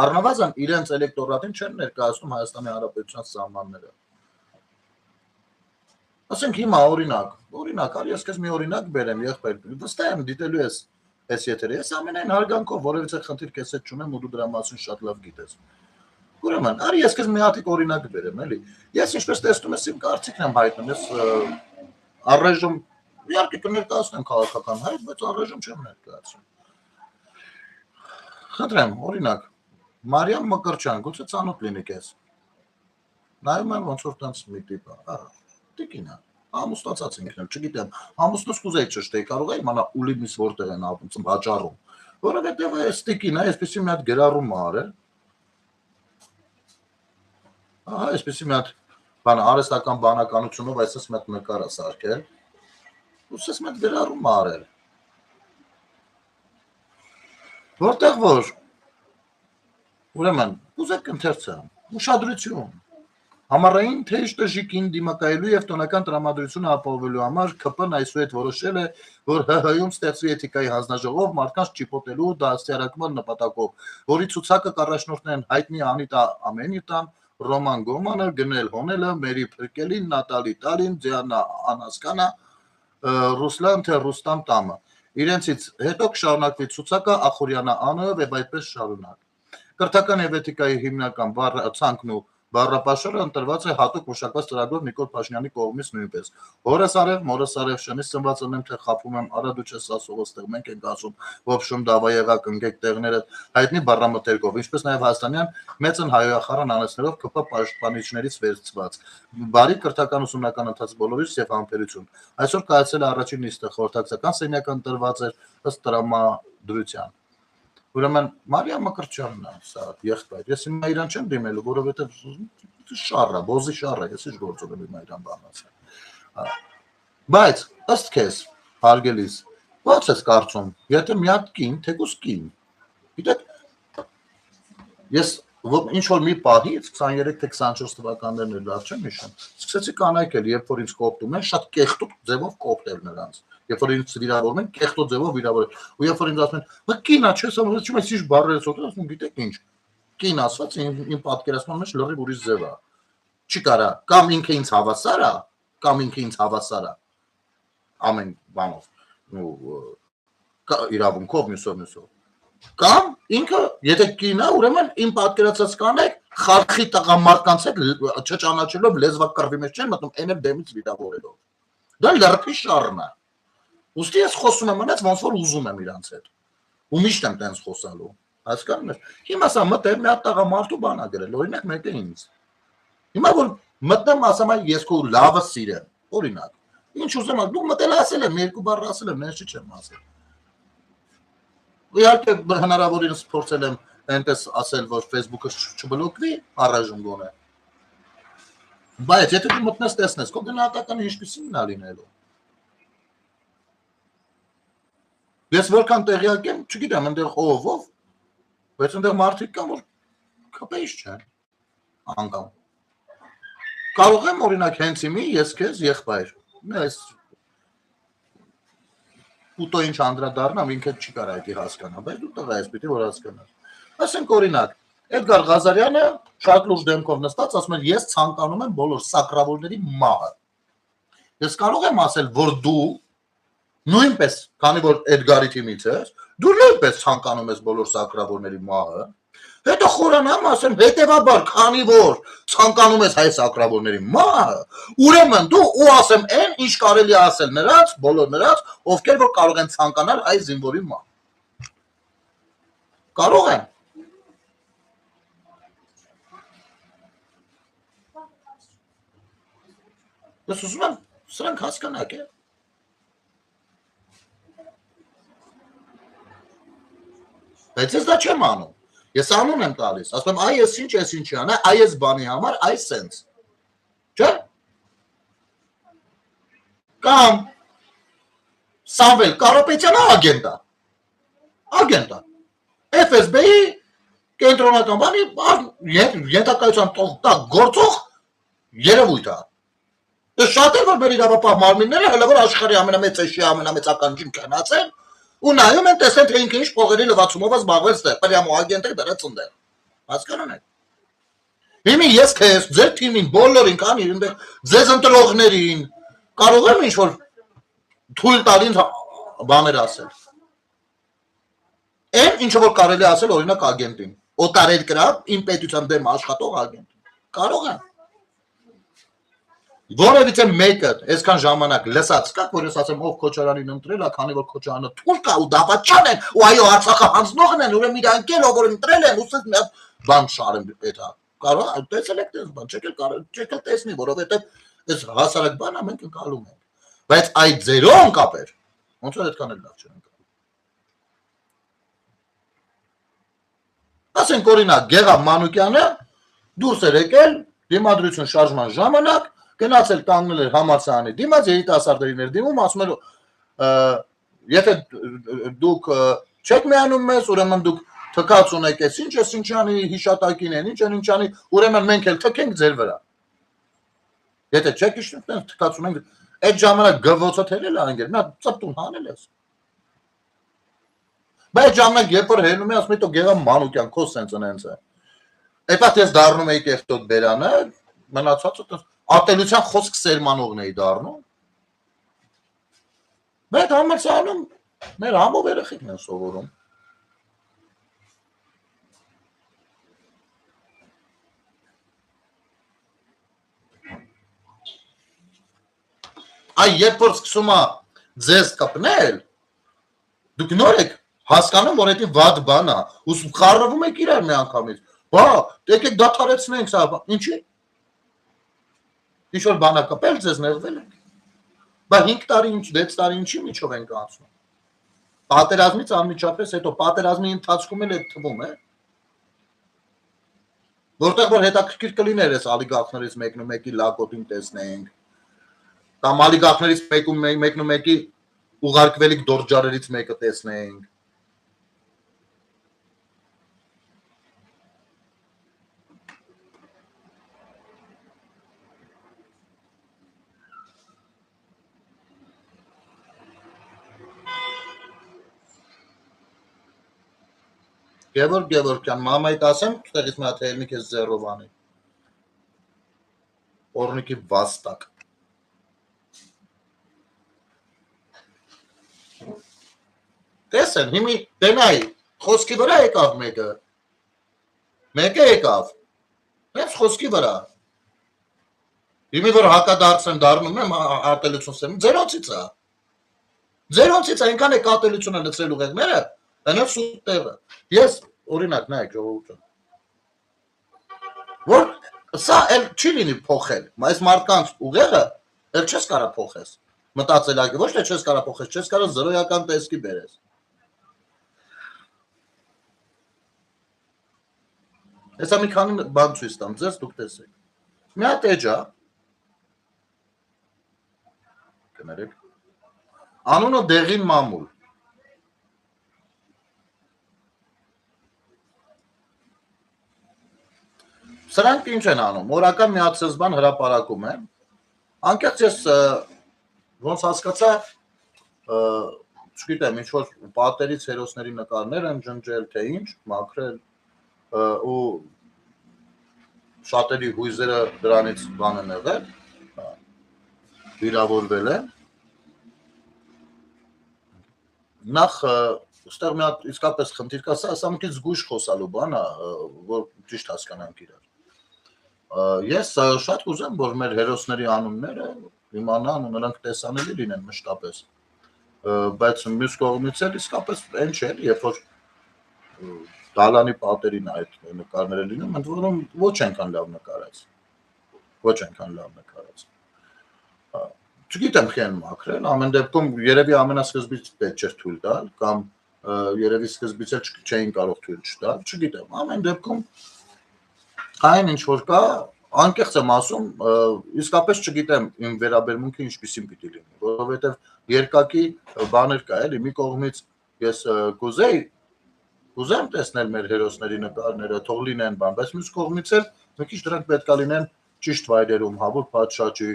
առնվազն իրենց էլեկտորատին չեն ներկայացնում Հայաստանի Հանրապետության սահմանները։ Ասենք հիմա օրինակ, արի ես քեզ մի օրինակ բերեմ, եղբայր, վստահ եմ դիտելու ես այս եթերը, ես ամենայն հարգանքով որևիցե խնդիր քեզ հետ չունեմ ու դու դրա մասին շատ լավ գիտես։ Ուրեմն, արի ես քեզ մի հատիկ օրինակ բերեմ, էլի։ Ես ինչպես տեսնում ես, իմ կարծիքն եմ հայտնում, ես առայժմ իհարկե կներկայացնեմ քաղաքական հայտ, բայց առայժմ չեմ ներկայացնում։ Խնդրեմ, օրինակ, Մարիամ Մկրտչյան, գուցե ծանոթ լինի քեզ։ Նայում եմ ոնց որ տենց մի տիպ է, տիկինա, ամուսնացած ինքն էլ, չգիտեմ, ամուսնուց կուզեի ճշտեի, կարող է իմանալ ուլիմից որտեղ են ապրում, վաճառում, որովհետև այս տիկինը այսպեսի մի հատ գրառում է արել, ահա, այսպեսի մի հատ բան արհեստական բանականությունով այսպես մի հատ նկար է սարքել, ուսես մի հատ գրառում է արել, որտեղ որ, ուրեմն, կուզեք ընթերցեմ, ուշադրություն, Համառային թեժ տժժիկին դիմակայելու եւ տոնական տրամադրությունը ապահովելու համար ԿՊ-ն այսուհետ որոշել է, որ ՀՀ-ում ստեղծվի էթիկայի հանձնաժողով մարդկանց ճիպոտելու դաստիարակման նպատակով, որի ցուցակը կառաջնորդն են հայտնի Անիտա Ամենիտան, Ռոման Գոմանը, Գնել Հոնելը, Մերի Փրկելին, Նատալի Տալին, Դիանա Անասկանա, Ռուսլան թե Ռուստամ Տամը։ Իրենցից հետո կշարունակվի ցուցակը Ախուրյանը Անը եւ այդպես շարունակ։ Կրթական եւ էթիկայի հիմնական ցանկն ու Բառապաշարը ընտրված է հատուկ մշակված ծրագրով Նիկոլ Փաշինյանի կողմից նույնպես։ Հորս արև, մորս արև, շնից ծնված ունեմ, թե խափում եմ, արա դու չես ասողը ստեղ մենք ենք ասում, ոբշում դավայեղակ ընկեք տեղները հայտնի բառամթերքով, ինչպես նաև հայաստանյան մեծն հայոյախառն անեցներով ԿՊ պաշտպանիչներից վերցված։ Բարի կրթական ուսումնական ընթաց բոլորից եւ համբերություն։ Այսօր կայացել է առաջին նիստը, խորհրդակցական սենյակը ընտրված էր ըստ տրամադրության։ Ուրեմն Մարիամ Մկրտչյանն է, սա եղբայր։ Ես հիմա իրան չեմ դիմելու, որովհետև շառ է, բոզի շառ է, ես ինչ գործ ունեմ հիմա իրան բանացել։ Բայց ըստ քեզ, հարգելիս, ո՞նց ես կարծում, եթե մի հատ կին, թեկուզ կին։ Գիտեք, ես ինչ որ մի պահից 23 թե 24 թվականներն էլ լավ չեմ հիշում, սկսեցի կանայքել, երբ որ ինձ կոպտում են, շատ կեղտոտ ձևով կոպտել նրանց։ Երբ որ ինձ վիրավորում են, կեղտոտ ձևով վիրավորել։ Ու երբ որ ինձ ասում են, «Բա կինա, չես ասում, ես ինչ բառերից օգտվում, ասում գիտեք ինչ, կին ասված իմ պատկերացման մեջ լրիվ ուրիշ ձև է։ Չի կարա, կամ ինքը ինձ հավասար է, կամ ինքը ինձ հավասար է։ Ամեն բանով, իրավունքով, մյուսով։ Կամ ինքը, եթե կին է, ուրեմն իմ պատկերացած կանեք Խարխի տղամարդկանց հետ չճանաչելով լեզվակ կռվի մեջ չեն մտնում, այն էլ դեմից վիրավորելով։ Դա լրիվ շարժն է։ Ուստի ես խոսում եմ մնաց ոնց որ ուզում եմ իրանց հետ։ Ու միշտ եմ տենց խոսալու։ Հասկանում եք։ Հիմա սա մտել մի հատ տղամարդու բան ա գրել, օրինակ մեկը ինձ։ Հիմա որ մտնեմ ասեմ այ ես քո լավը սիրեմ, օրինակ։ Ինչ ուզեմ, դու մտել ասել եմ, երկու բառ ասել եմ, նենց չեմ ասել։ Իհարկե հնարավորինս փորձել եմ այնպես ասել, որ Facebook-ը չբլոկվի, առայժմ գոնե։ Բայց եթե դու մտնես տեսնես, քո գնահատականը ինչպիսին է լինելու։ Ես որքան տեղյակ եմ, չգիտեմ, այնտեղ ով, բայց այնտեղ մարդիկ կան, որ քպեից չեն անգամ։ Կարող եմ օրինակ հենց իմի ես քեզ եղբայր։ Ես ուտո ինչ անդրադառնամ, ինքը չի կարա դա հասկանա, բայց դու տղա ես պիտի որ հասկանաս։ Ասենք օրինակ, Էդգար Ղազարյանը շատ լուրջ դեմքով նստած ասում է ես ցանկանում եմ բոլոր սակրավորների մահը։ Ես կարող եմ ասել, որ դու նույնպես, քանի որ Էդգարի թիմից ես, դու նույնպես ցանկանում ես բոլոր սակրավորների մահը։ Հետո խորանամ ասեմ, հետևաբար, քանի որ ցանկանում ես հայ սակրավորների մահը, ուրեմն դու ու ասեմ այն, ինչ կարելի է ասել նրանց, բոլոր նրանց, ովքեր որ կարող են ցանկանալ հայ զինվորի մահ։ Կարող եմ։ Ես ուզում եմ սրանք հասկանաք է։ Բայց ես դա չեմ անում։ Ես անուն եմ տալիս, ասում եմ, այ ես ինչի անա, այ ես բանի համար, այ սենց։ Չէ՞։ Կամ Սամվել Կարապետյանը ագենտ է։ FSB-ի կենտրոնական բանի ենթակայության տակ գործող երևույթ է։ Ես շատ եմ, որ մեր իրավապահ մարմինները հələ որ աշխարհի ամենամեծ էշի ամենամեծական ջին քնացեն ու նայում են տեսեն թե ինքը ինչ փողերի լվացումով զբաղվեց դեռ, պրյամո ագենտը դրած ընդեր։ Հասկանում եք։ Հիմա ես քեզ ձեր թիմին բոլորին կան իրենք ձեզ ընտրողներին կարող եմ ինչ որ թույլ տալ ինձ բաներ ասել։ Այն ինչ որ կարելի ասել օրինակ ագենտին, օտարերկրյա իմ պետության դեմ աշխատող ագենտ։ Կարող եմ։ Որևիցե մեկը այսքան ժամանակ լսած կա, որ ես ասեմ ով Քոչարյանին ընտրել է, քանի որ Քոչարյանը թուրք է ու դավաճան են, ու այո Արցախը հանձնողն են, ուրեմն իրանք էլ ով որ ընտրել են, ուսից մի հատ բան շարեմ պետք է։ Կարող է տեսել եք դες բան, չեք տեսնի, որովհետև այս հասարակ բանը մենք ընկալում ենք։ Բայց այդ ձերոն կապեր, ոնց որ այդքան էլ լավ չեն ընկալում։ Ասենք օրինակ Գեղամ Մանուկյանը դուրս էր եկել դիմադրություն շարժման ժամանակ գնացել կանգնել էր համալսարանի դիմաց երիտասարդներին էր դիմում ասում էր եթե դուք չեք միանում մեզ ուրեմն դուք թքած ունեք էս ինչ անի հիշատակին են ինչ անի ուրեմն մենք էլ թքենք ձեր վրա եթե չեք իշնում թքած ունենք այդ ժամանակ գվոցը թելել անգեր նա ծպտուն հանել ես բայց ժամանակ երբ որ հելնում է ասում է դու Գեղամ Մանուկյան քո սենց ընենց է այդպես ես դառնում եի կերտոտ բերանը մնացածը ատելության խոսք սերմանողն էի դառնում։ Բայց համալսարանում մեր համով երեխեքն են սովորում։ Այ երբ որ սկսում է ձեզ կպնել, դուք նոր եք հասկանում, որ դա վատ բան է, ու խառնվում եք իրար մի անգամից։ Բա, եկեք դադարեցնենք սա, ինչի՞։ Ինչ որ բան է կպել, ձեզ նեղվել եք։ Բա 5 տարի ինչ, 6 տարի ինչի միջով ենք անցնում։ Պատերազմից անմիջապես հետո պատերազմի ընթացքում էլ այդ թվում է։ Որտեղ որ հետաքրքիր կլիներ էս ալիգարխներից մեկն ու մեկի լակոտին տեսնենք։ Կամ ալիգարխներից մեկն ու մեկի ուղարկվելիք դորջարերից մեկը տեսնենք։ Գևորգյան, մամայիդ ասեմ, տեղից մի հատ հելմի քեզ ձեռով անի։ Օրնիկի վաստակ։ Տեսեն, հիմի տենայի, խոսքի վրա եկավ մեկը։ Մեկը եկավ։ Ես խոսքի վրա։ Իմի որ հակադարձեմ դառնում եմ արտելությունսեմ, ձերոնցից է։ Ձերոնցից այնքան է կատելությունը լցրել ուղեղները, այնով սուտ տեղը։ Ես օրինակ նայեք ժողովուրդ։ Որ սա էլ չի լինի փոխել, այս մարդկանց ուղեղը էլ չես կարա փոխես։ Մտածելակերպ, ոչ թե չես կարա փոխես, չես կարա զրոյական տեսքի բերես։ Հեսա մի քանի բան ցույց տամ, ձեզ դուք տեսեք։ Մի հատ էջ է։ Կներեք։ Անունը Դեղին մամուլ։ Սրանք ինչ են անում, օրական միացեզբան հրապարակում են, անկեղծ ես ոնց հասկացա, չգիտեմ, ինչ-որ պատերից հերոսների նկարներ են ջնջել, թե ինչ, մաքրել, ու շատերի հույզերը դրանից բան են եղել, վիրավորվել են, նախ ստեղ մի հատ իսկապես խնդիր կա, սա մի քիչ զգույշ խոսալու բան է, որ ճիշտ հասկանանք իրար։ Ես շատ կուզեմ, որ մեր հերոսների անունները իմանան ու նրանք տեսանելի լինեն մշտապես, բայց մյուս կողմից էլ իսկապես այն չէ, երբ որ Դալանի պատերին այդ նկարները լինում, ընդ որում ոչ այնքան լավ նկարած, ոչ այնքան լավ նկարած։ Չգիտեմ խեն մաքրել, ամեն դեպքում երևի ամենասկզբից պետք չէր թույլ տալ, կամ երևի սկզբից էլ չէին կարող թույլ չտալ, չգիտեմ, ամեն դեպքում այն ինչ որ կա, անկեղծ եմ ասում, իսկապես չգիտեմ իմ վերաբերմունքը ինչպիսին պիտի լինի, որովհետև երկակի բաներ կա, էլի, մի կողմից ես կուզեմ տեսնել մեր հերոսների նկարները, թող լինեն բան, բայց մյուս կողմից էլ մի քիչ դրանք պետք է լինեն ճիշտ վայրերում, հավուր պատշաճի,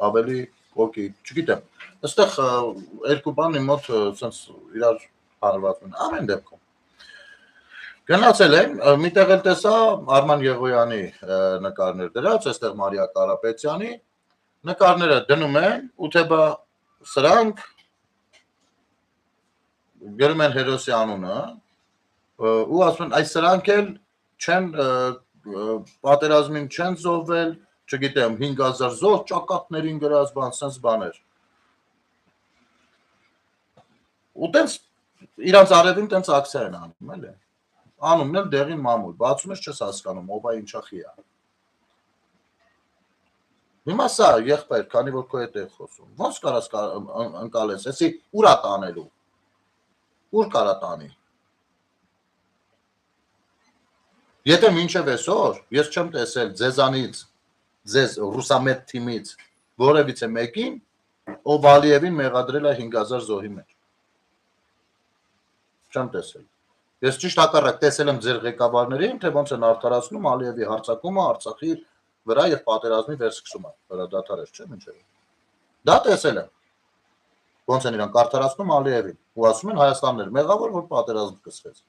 ավելի օկի, չգիտեմ։ Այստեղ երկու բան իմ մոտ sense իրար հարվածում են, ամեն դեպքում։ Գնացել եմ, միտեղ էլ տեսա Արման Եղոյանի նկարներ դրած, այստեղ Մարիա Կարապետյանի նկարները դնում են, ու թե բա սրանք գրում են հերոսի անունը, ու ասում են, այս սրանք էլ չեն պատերազմին չեն զոհվել, չգիտեմ, 5000 զոհ ճակատներին գրած բան, sense բաներ։ Ու տենց իրանց արևին տենց ակցիա են անում, էլի։ Անունն էլ Դեղին մամուլ, բացում ես չես հասկանում, ով է ինչա խի է։ Հիմա սա եղբայր, քանի որ քո հետ է խոսում, ոնց կարաս ընկալես, էսի ուր է տանելու, ուր կարա տանի։ Եթե մինչև այսօր ես չեմ տեսել ձեզանից, ձեզ ռուսամետ թիմից որևիցե մեկին, ով Ալիևին մեղադրել է 5000 զոհի մեջ։ Չեմ տեսել։ Ես ճիշտ հակառակ տեսել եմ ձեր ղեկավարներին, թե ոնց են արդարացնում Ալիևի հարձակումը Արցախի վրա եւ պատերազմի վերսկսումը, հրադադարեր, չէ՞ մինչեւ։ Դա տեսել եմ։ Ոնց են իրանք արդարացնում Ալիևին, ու ասում են Հայաստանն էր մեղավոր, որ պատերազմ սկսվեց։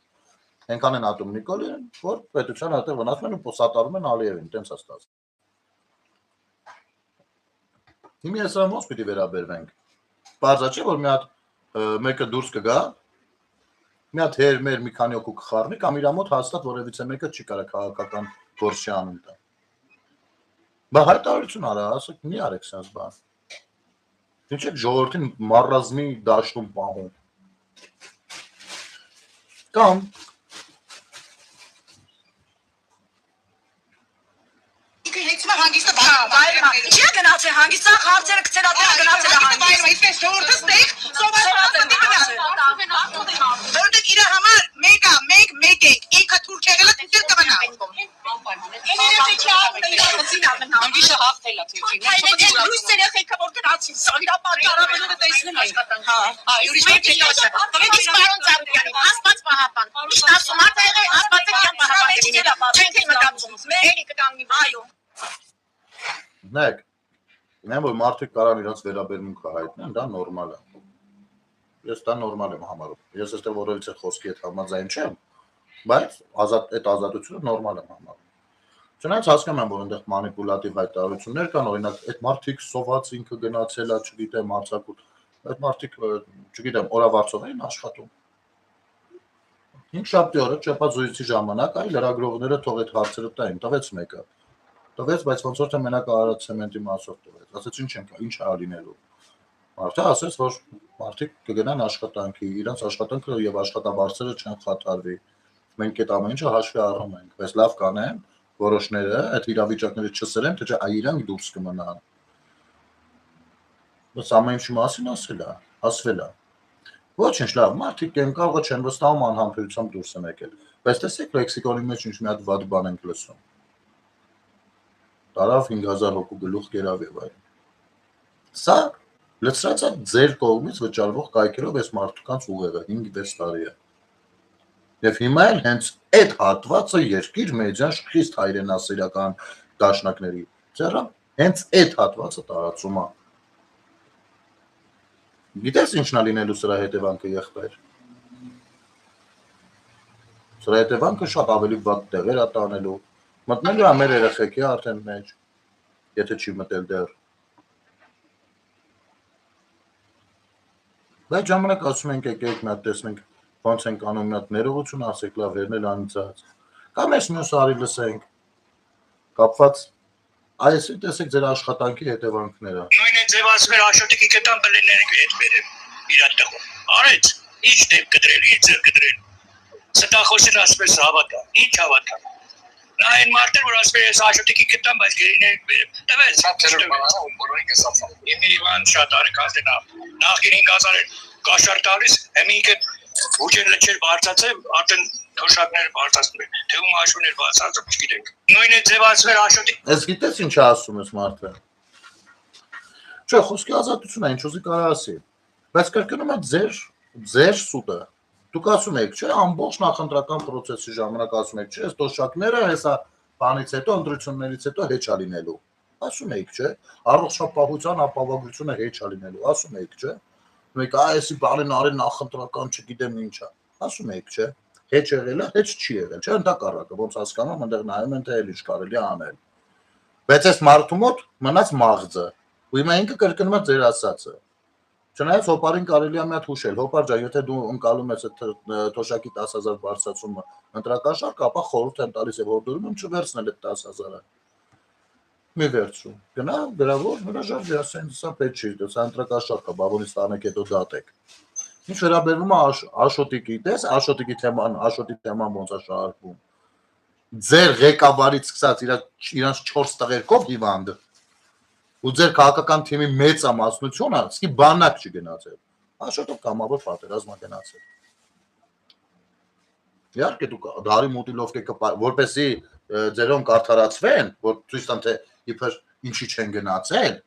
Այնքան են ատում Նիկոլին, որ պետության հատը վնասում են ու սատարում են Ալիևին, տենց է ստացվում։ Հիմա ես ոնց պիտի վերաբերվենք։ Բարձա չէ, որ մի հատ մեկը դուրս կգա, մի հատ հեր մեր մի քանի օկու կխառնի, կամ իր մոտ հաստատ որևիցե մեկը չի կարա քաղաքական գործ չի անում տա։ Բա հայտարարություն արա, ասեք, մի արեք sense բան։ Ինչ է ժողովրդին մարազմի դաշտում պահում։ Կամ հանգիստը բայրը։ Չի գնացել հանգիստը, հարցերը գցել ատել գնացել հանգիստը։ Այսպես ժողովուրդը ստեյք որտեղ իր համար մեկ է, ինքը թուրք եղել է դու կմնա։ Հանգիստը հաղթել է թուրքին։ Լույս երեխեքը որտեղ ացին, սավիրապար կարաբերները տեսնում են։ Հա, ուրիշ մեկ չի ասա։ Դուք պարոն Ծառուկյանի, Աստված պահապան։ Միշտ ասում ա եղել, Աստվածը իա պահապան։ Չենք մտածում։ Մերի կտանգի, այո։ Նայեք, նայեմ որ մարդիկ կարան իրենց վերաբերմունքը հայտնեն, դա նորմալ է։ Ես դա նորմալ եմ համարում։ Ես այստեղ որևիցե խոսքի հետ համաձայն չեմ, բայց այդ ազատությունը նորմալ եմ համարում։ Չնայած հասկանում եմ, որ այնտեղ մանիպուլատիվ հայտարարություններ կան, օրինակ այդ մարդիկ սոված ինքը գնացել է, չգիտեմ, հարցակուտ, այդ մարդիկ, չգիտեմ, օրավարձով էին աշխատում։ 5 շաբթի օրը ճեպազույցի ժամանակ այ լրագրողները թող այդ հարցերը տային, տվեց մեկը։ տվեց, բայց ոնց որ թե մենակ արած ցեմենտի մասով տվեց։ Ասաց ինչ ա լինելու։ Մարդը ասաց, որ մարդիկ կգնան աշխատանքի, իրենց աշխատանքը եւ աշխատավարձերը չեն խաթարվի։ Մենք այդ ամեն ինչը հաշվի առնում ենք, բայց լավ կանեն որոշները այդ իրավիճակները չսրեն, թե իրանք դուրս կմնան։ Բայց ամեն ինչի մասին ասվել է։ Ոչինչ լավ, մարդիկ են կարող չեն վստահում անհամբերությամբ դուրս են եկել։ Բայց տեսեք լեքսիկոնի մեջ ինչ մի հատ վատ բան ենք լսում։ Տարավ 5000 հոգու գլուխ կերավ եւ այլն։ Սա լցրած է ձեր կողմից վճարվող կայքերով այս մարդկանց ուղեղը 5-6 տարի է։ Եվ հիմա էլ հենց այդ հատվածը երկիր մեդիան խիստ հայրենասիրական դաշնակների ձեռը հենց այդ հատվածը տարածում է։ Գիտես ինչն է լինելու սրա հետևանքը եղբայր։ Սրա հետևանքը շատ ավելի վատ տեղեր է տանելու։ Մտնելու է մեր երեխեքի արդեն մեջ, եթե չի մտել դեռ։ Բայց ժամանակ ասում ենք եկեք մի հատ տեսնենք ոնց ենք անում մի հատ ներողություն ասեք լավ վերնել անցած։ Կամ էս մյուս արի լսենք։ Կապված այսի տեսեք ձեր աշխատանքի հետևանքները։ Նույն է ձևացվել Աշոտիկի կտան բլեները հետ բերեմ իր տղու։ Արեց, ինչ դեպ կտրել, ինչ ձեր կտրել։ Ստախոսին ասպես հավատա, ինչ հավատա։ Նա այն մարդը որ ասում է ես Աշոտիկի կտան, բայց գերիներ բերեմ։ Տվեց, բոլորին կսացա։ Իմ շատ արի կազենա։ Նախքին 5000 կաշար տալիս, հիմիկը ուջերը չեր բարձացել, արդեն թոշակները բարձացնում են, թե ում հաշվներ բարձացում չգիտենք։ Նույն է ձևացվել Աշոտիկ։ Ես գիտես ինչ ասում ես մարդը։ Չէ, խոսքի ազատություն է, ինչ ուզի կարող ասի։ Բայց կրկնում է ձեր սուտը։ Դուք ասում եք, չէ, ամբողջ նախընտրական process-ի ժամանակ ասում եք, չէ, այս թոշակները հեսա բանից հետո ընտրություններից հետո հեչ է լինելու։ Ասում եք, չէ, առողջապահության ապահովությունը հեչ է լինելու, ասում եք, չէ։ Մեկ այսի բանին արել նախընտրական, չգիտեմ ինչա։ Ասում եք, չէ, հեչ եղել է, հեչ չի եղել, չէ, ընդհակառակը, ոնց հասկանում, այնտեղ նայում են թե էլ ինչ կարելի է անել։ Բայց այս մարդու մոտ մնաց մաղձը։ Ու հիմա ինքը կրկնում է ձեր ասածը։ Չնայած հոպարին կարելի է մի հատ հուշել, հոպար ջան, եթե դու ընկալում ես այդ թոշակի 10000 բարձրացումը ընտրակաշարք, ապա խորհուրդ եմ տալիս եւ հորդորում եմ չվերցնել այդ 10000-ը։ Մի վերցրու։ Գնա գրավոր հրաժարվի, ասեն, սա պետք չի, դա ընտրակաշարք է, բավոնից տանեք հետո դատեք։ Ինչ վերաբերում է Աշոտիկի, տես Աշոտիկի թեման ոնց է շարժվում։ Ձեր ղեկավարից սկսած իրանց 4 տղերքով հիվանդ ու ձեր քաղաքական թիմի մեծամասնությունը սկի բանակ չի գնացել։ Աշոտով կամավոր պատերազմ է գնացել։ Իհարկե դուք դարի մուտիլովկը որպեսի ձերոնք արդարացվեն, որ ցույց տան թե իբր ինչի չեն գնացել,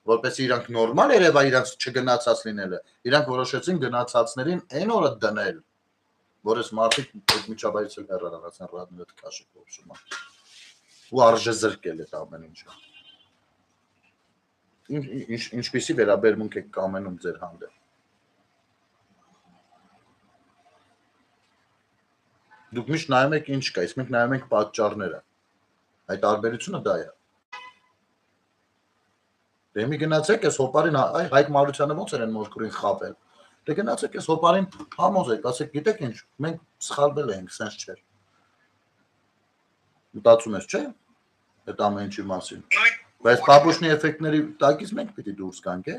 որպեսի իրանք նորմալ երևա իրանք չգնացած լինելը, իրանք որոշեցին գնացածներին այն օրը դնել, որ այս մարդիկ այդ միջավայրից էլ հեռանացան ռադները քաշի փոխում ու արժե զրկել այդ ամեն ինչը։ Ինչպիսի վերաբերմունք եք կամենում ձեր հանդեպ։ Դուք միշտ նայում եք ինչ կա, իսկ մենք նայում ենք պատճառները։ Այդ տարբերությունը դա է։ Դե մի գնացեք այս հոպարին, այ Հայկ Մարությանը ոնց են մորքուրին խապել։ Դե գնացեք այս հոպարին համոզեք, ասեք, գիտեք ինչ, մենք սխալվել ենք, sense չէ։ Մտածում ես, չէ՞։ Այդ ամեն ինչի մասին։ Բայց պապուշնի էֆեկտների տակից մենք պիտի դուրս գանք, է։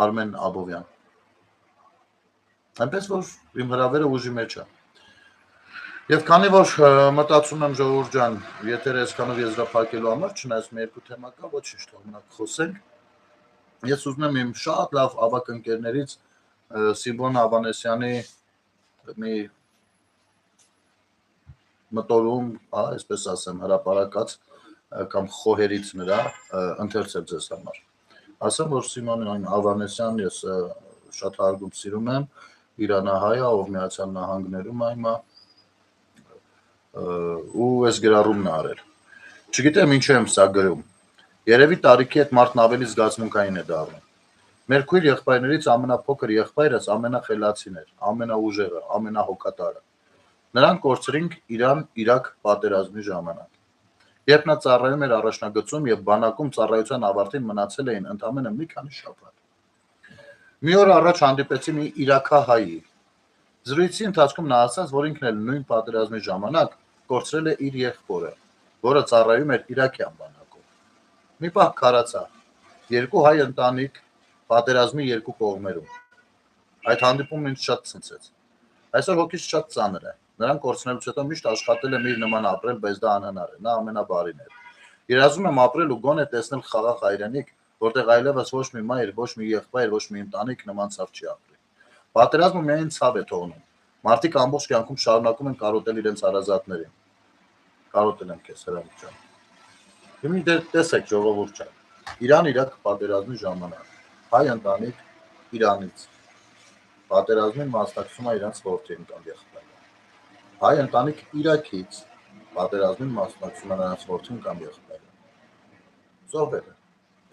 Արմեն Աբովյան։ Այնպես որ իմ հրավերը ուժի մեջ է։ Եվ քանի որ մտածում եմ ժողովուրդ ջան, եթերը այսքանով եզրափակելու համար, չնայած մի երկու թեմա կա, ոչինչ, թողնանք խոսենք։ Ես ուզում եմ իմ շատ լավ ավակ ընկերներից Սիմոն Ավանեսյանի մի մտորում, այսպես ասեմ, հրապարակած կամ խոհերից նրա ընթերցել ձեզ համար։ Ասեմ, որ Սիմոն Ավանեսյան ես շատ հարգում սիրում եմ, իրանահայ է, ով Միացյալ Նահանգներում է հիմա ու այս գրառումն է արել։ Չգիտեմ ինչու եմ սա գրում։ Երևի տարիքի հետ մարդն ավելի զգացմունքային է դառնում։ Մեր քույր եղբայրներից ամենափոքր եղբայրս ամենախելացին էր, ամենաուժեղը, ամենահոգատարը։ Նրան կորցրինք Իրան-Իրաք պատերազմի ժամանակ։ Երբ նա ծառայում էր առաջնագծում եւ բանակում ծառայության ավարտին մնացել էին ընդամենը մի քանի շաբաթ։ Մի օր առաջ հանդիպեցի մի իրաքահայի, Զրույցի ընթացքում նա ասաց, որ ինքն էլ նույն պատերազմի ժամանակ կորցրել է իր եղբորը, որը ծառայում էր Իրաքյան բանակում։ Մի պահ քարացա։ Երկու հայ ընտանիք պատերազմի երկու կողմերում։ Այդ հանդիպումն ինձ շատ ցնցեց։ Այսօր հոգիս շատ ծանր է։ Նրան կորցնելուց հետո միշտ աշխատել եմ իր նման ապրել, բայց դա անհնար է։ Նա ամենաբարին էր։ Երազում եմ ապրել ու գոնե տեսնել խաղաղ հայրենիք, որտեղ այլևս ոչ մի մայր, ոչ մի եղբայր, ոչ մի ընտանիք նման ցավ չի ապրի։ Պատերազմը միայն ցավ է թողնում։ Մարդիկ ամբողջ կյանքում շարունակում են կարոտել իրենց հարազատներին։ Կարոտել եմ քեզ, Հրանտ ջան։ Հիմա տեսեք ժողովուրդ ջան։ Իրան-Իրաք պատերազմի ժամանակ հայ ընտանիք Իրանից պատերազմին մասնակցում է իրանց որդին կամ եղբայրը։ Հայ ընտանիք Իրաքից պատերազմին մասնակցում է նրանց որդին կամ եղբայրը։ Զոհվել է։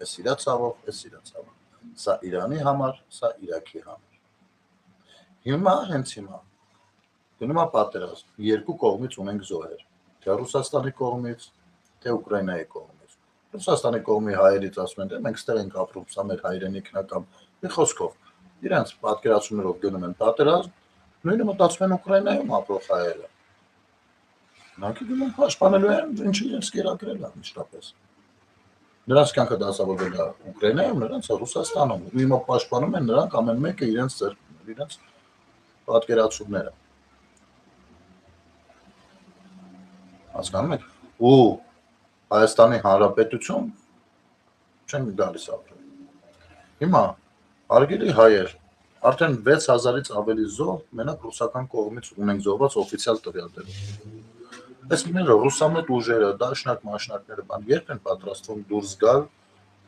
Էս իրա ցավով, էս իրա ցավով։ Սա Իրանի համար, սա Իրաքի համար։ Հիմա հենց հիմա գնում է պատերազմ։ Երկու կողմից ունենք զոհեր։ Թե Ռուսաստանի կողմից, թե Ուկրաինայի կողմից։ Ռուսաստանի կողմի հայերից ասում են, մենք ստեղ ենք ապրում, սա մեր հայրենիքն է կամ մի խոսքով իրենց պատկերացումներով գնում են պատերազմ, նույնը մտածում են Ուկրաինայում ապրող հայերը։ Նրանք գնում պաշտպանելու են, ինչը իրենց կերակրել է մշտապես։ Նրանց կյանքը դասավորվել է Ուկրաինայում, նրանց Ռուսաստանում։ Հիմա պաշտպանում են նրանք ամեն մեկը իրենց ձեռքով, իրենց պատկերացումները։ Հասկանում եք։ Ու Հայաստանի Հանրապետություն չեն գալիս ապրել։ Հիմա հարգելի հայեր, արդեն 6000-ից ավելի զոհ մենակ ռուսական կողմից ունենք զոհված օֆիցիալ տվյալներով։ Այս մեր ռուսամետ ուժերը, դաշնակ մաշնակները բան երբ են պատրաստվում դուրս գալ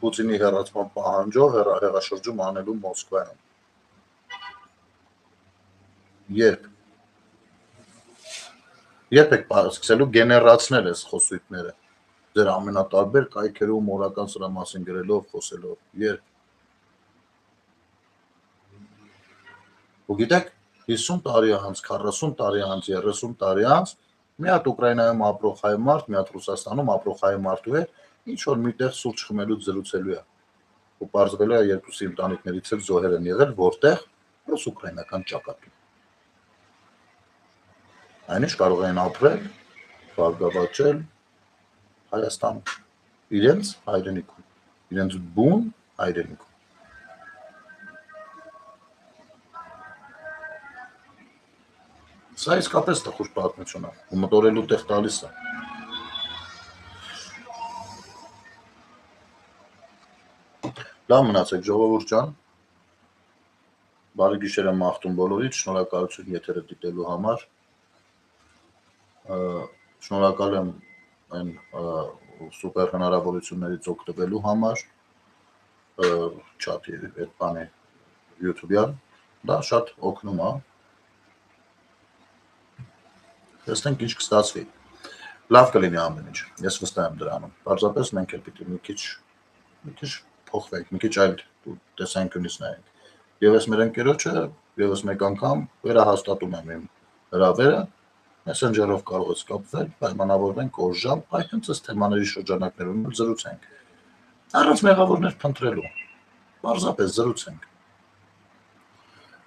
Պուտինի հեռացման պահանջով հեռաշրջում անելու Մոսկվայում։ Երբ եք սկսելու գեներացնել այս խոսույթները, ձեր ամենատարբեր կայքերում մորական սրա մասին գրելով, խոսելով, երբ։ Ու գիտեք, 50 տարի անց, 40 տարի անց, 30 տարի անց մի հատ Ուկրաինայում ապրող հայ մարդ, մի հատ Ռուսաստանում ապրող հայ մարդու հետ ինչ որ միտեղ սուրճ խմելուց զրուցելու է։ Ու պարզվելու է երկուսի ընտանիքներից էլ զոհեր են եղել, որտեղ ռուս-ուկրաինական ճակատում։ Այնիշ կարող են ապրել, բարգավաճել Հայաստանում, իրենց հայրենիքում, իրենց բուն հայրենիքում։ Սա իսկապես տխուր պատմություն է, ու մտորելու տեղ տալիս է։ Լավ մնացեք ժողովուրդ ջան, բարի գիշեր եմ մաղթում բոլորից, շնորհակալություն եթերը դիտելու համար, շնորհակալ եմ այն սուպեր հնարավորություններից օգտվելու համար, չաթի այդ բանի YouTube-յան, դա շատ օգնում է։ Տեսնենք ինչ կստացվի։ Լավ կլինի ամեն ինչ, ես վստահ եմ դրանում։ Պարզապես մենք էլ պիտի մի քիչ փոխվենք, մի քիչ այլ տեսանկյունից նայենք։ Եվս մեր ընկերոջը, եւս մեկ անգամ վերահաստատում եմ իմ հրավերը, Messenger-ով կարող ես կապվել, պայմանավորվենք օր ժամ, այ հենց այս թեմաների շրջանակներում զրուցենք։ Առանց մեղավորներ փնտրելու։ Պարզապես զրուցենք։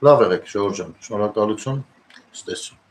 Լավ եղեք, Ժորժ ջան, շնորհակալություն, ստեսություն։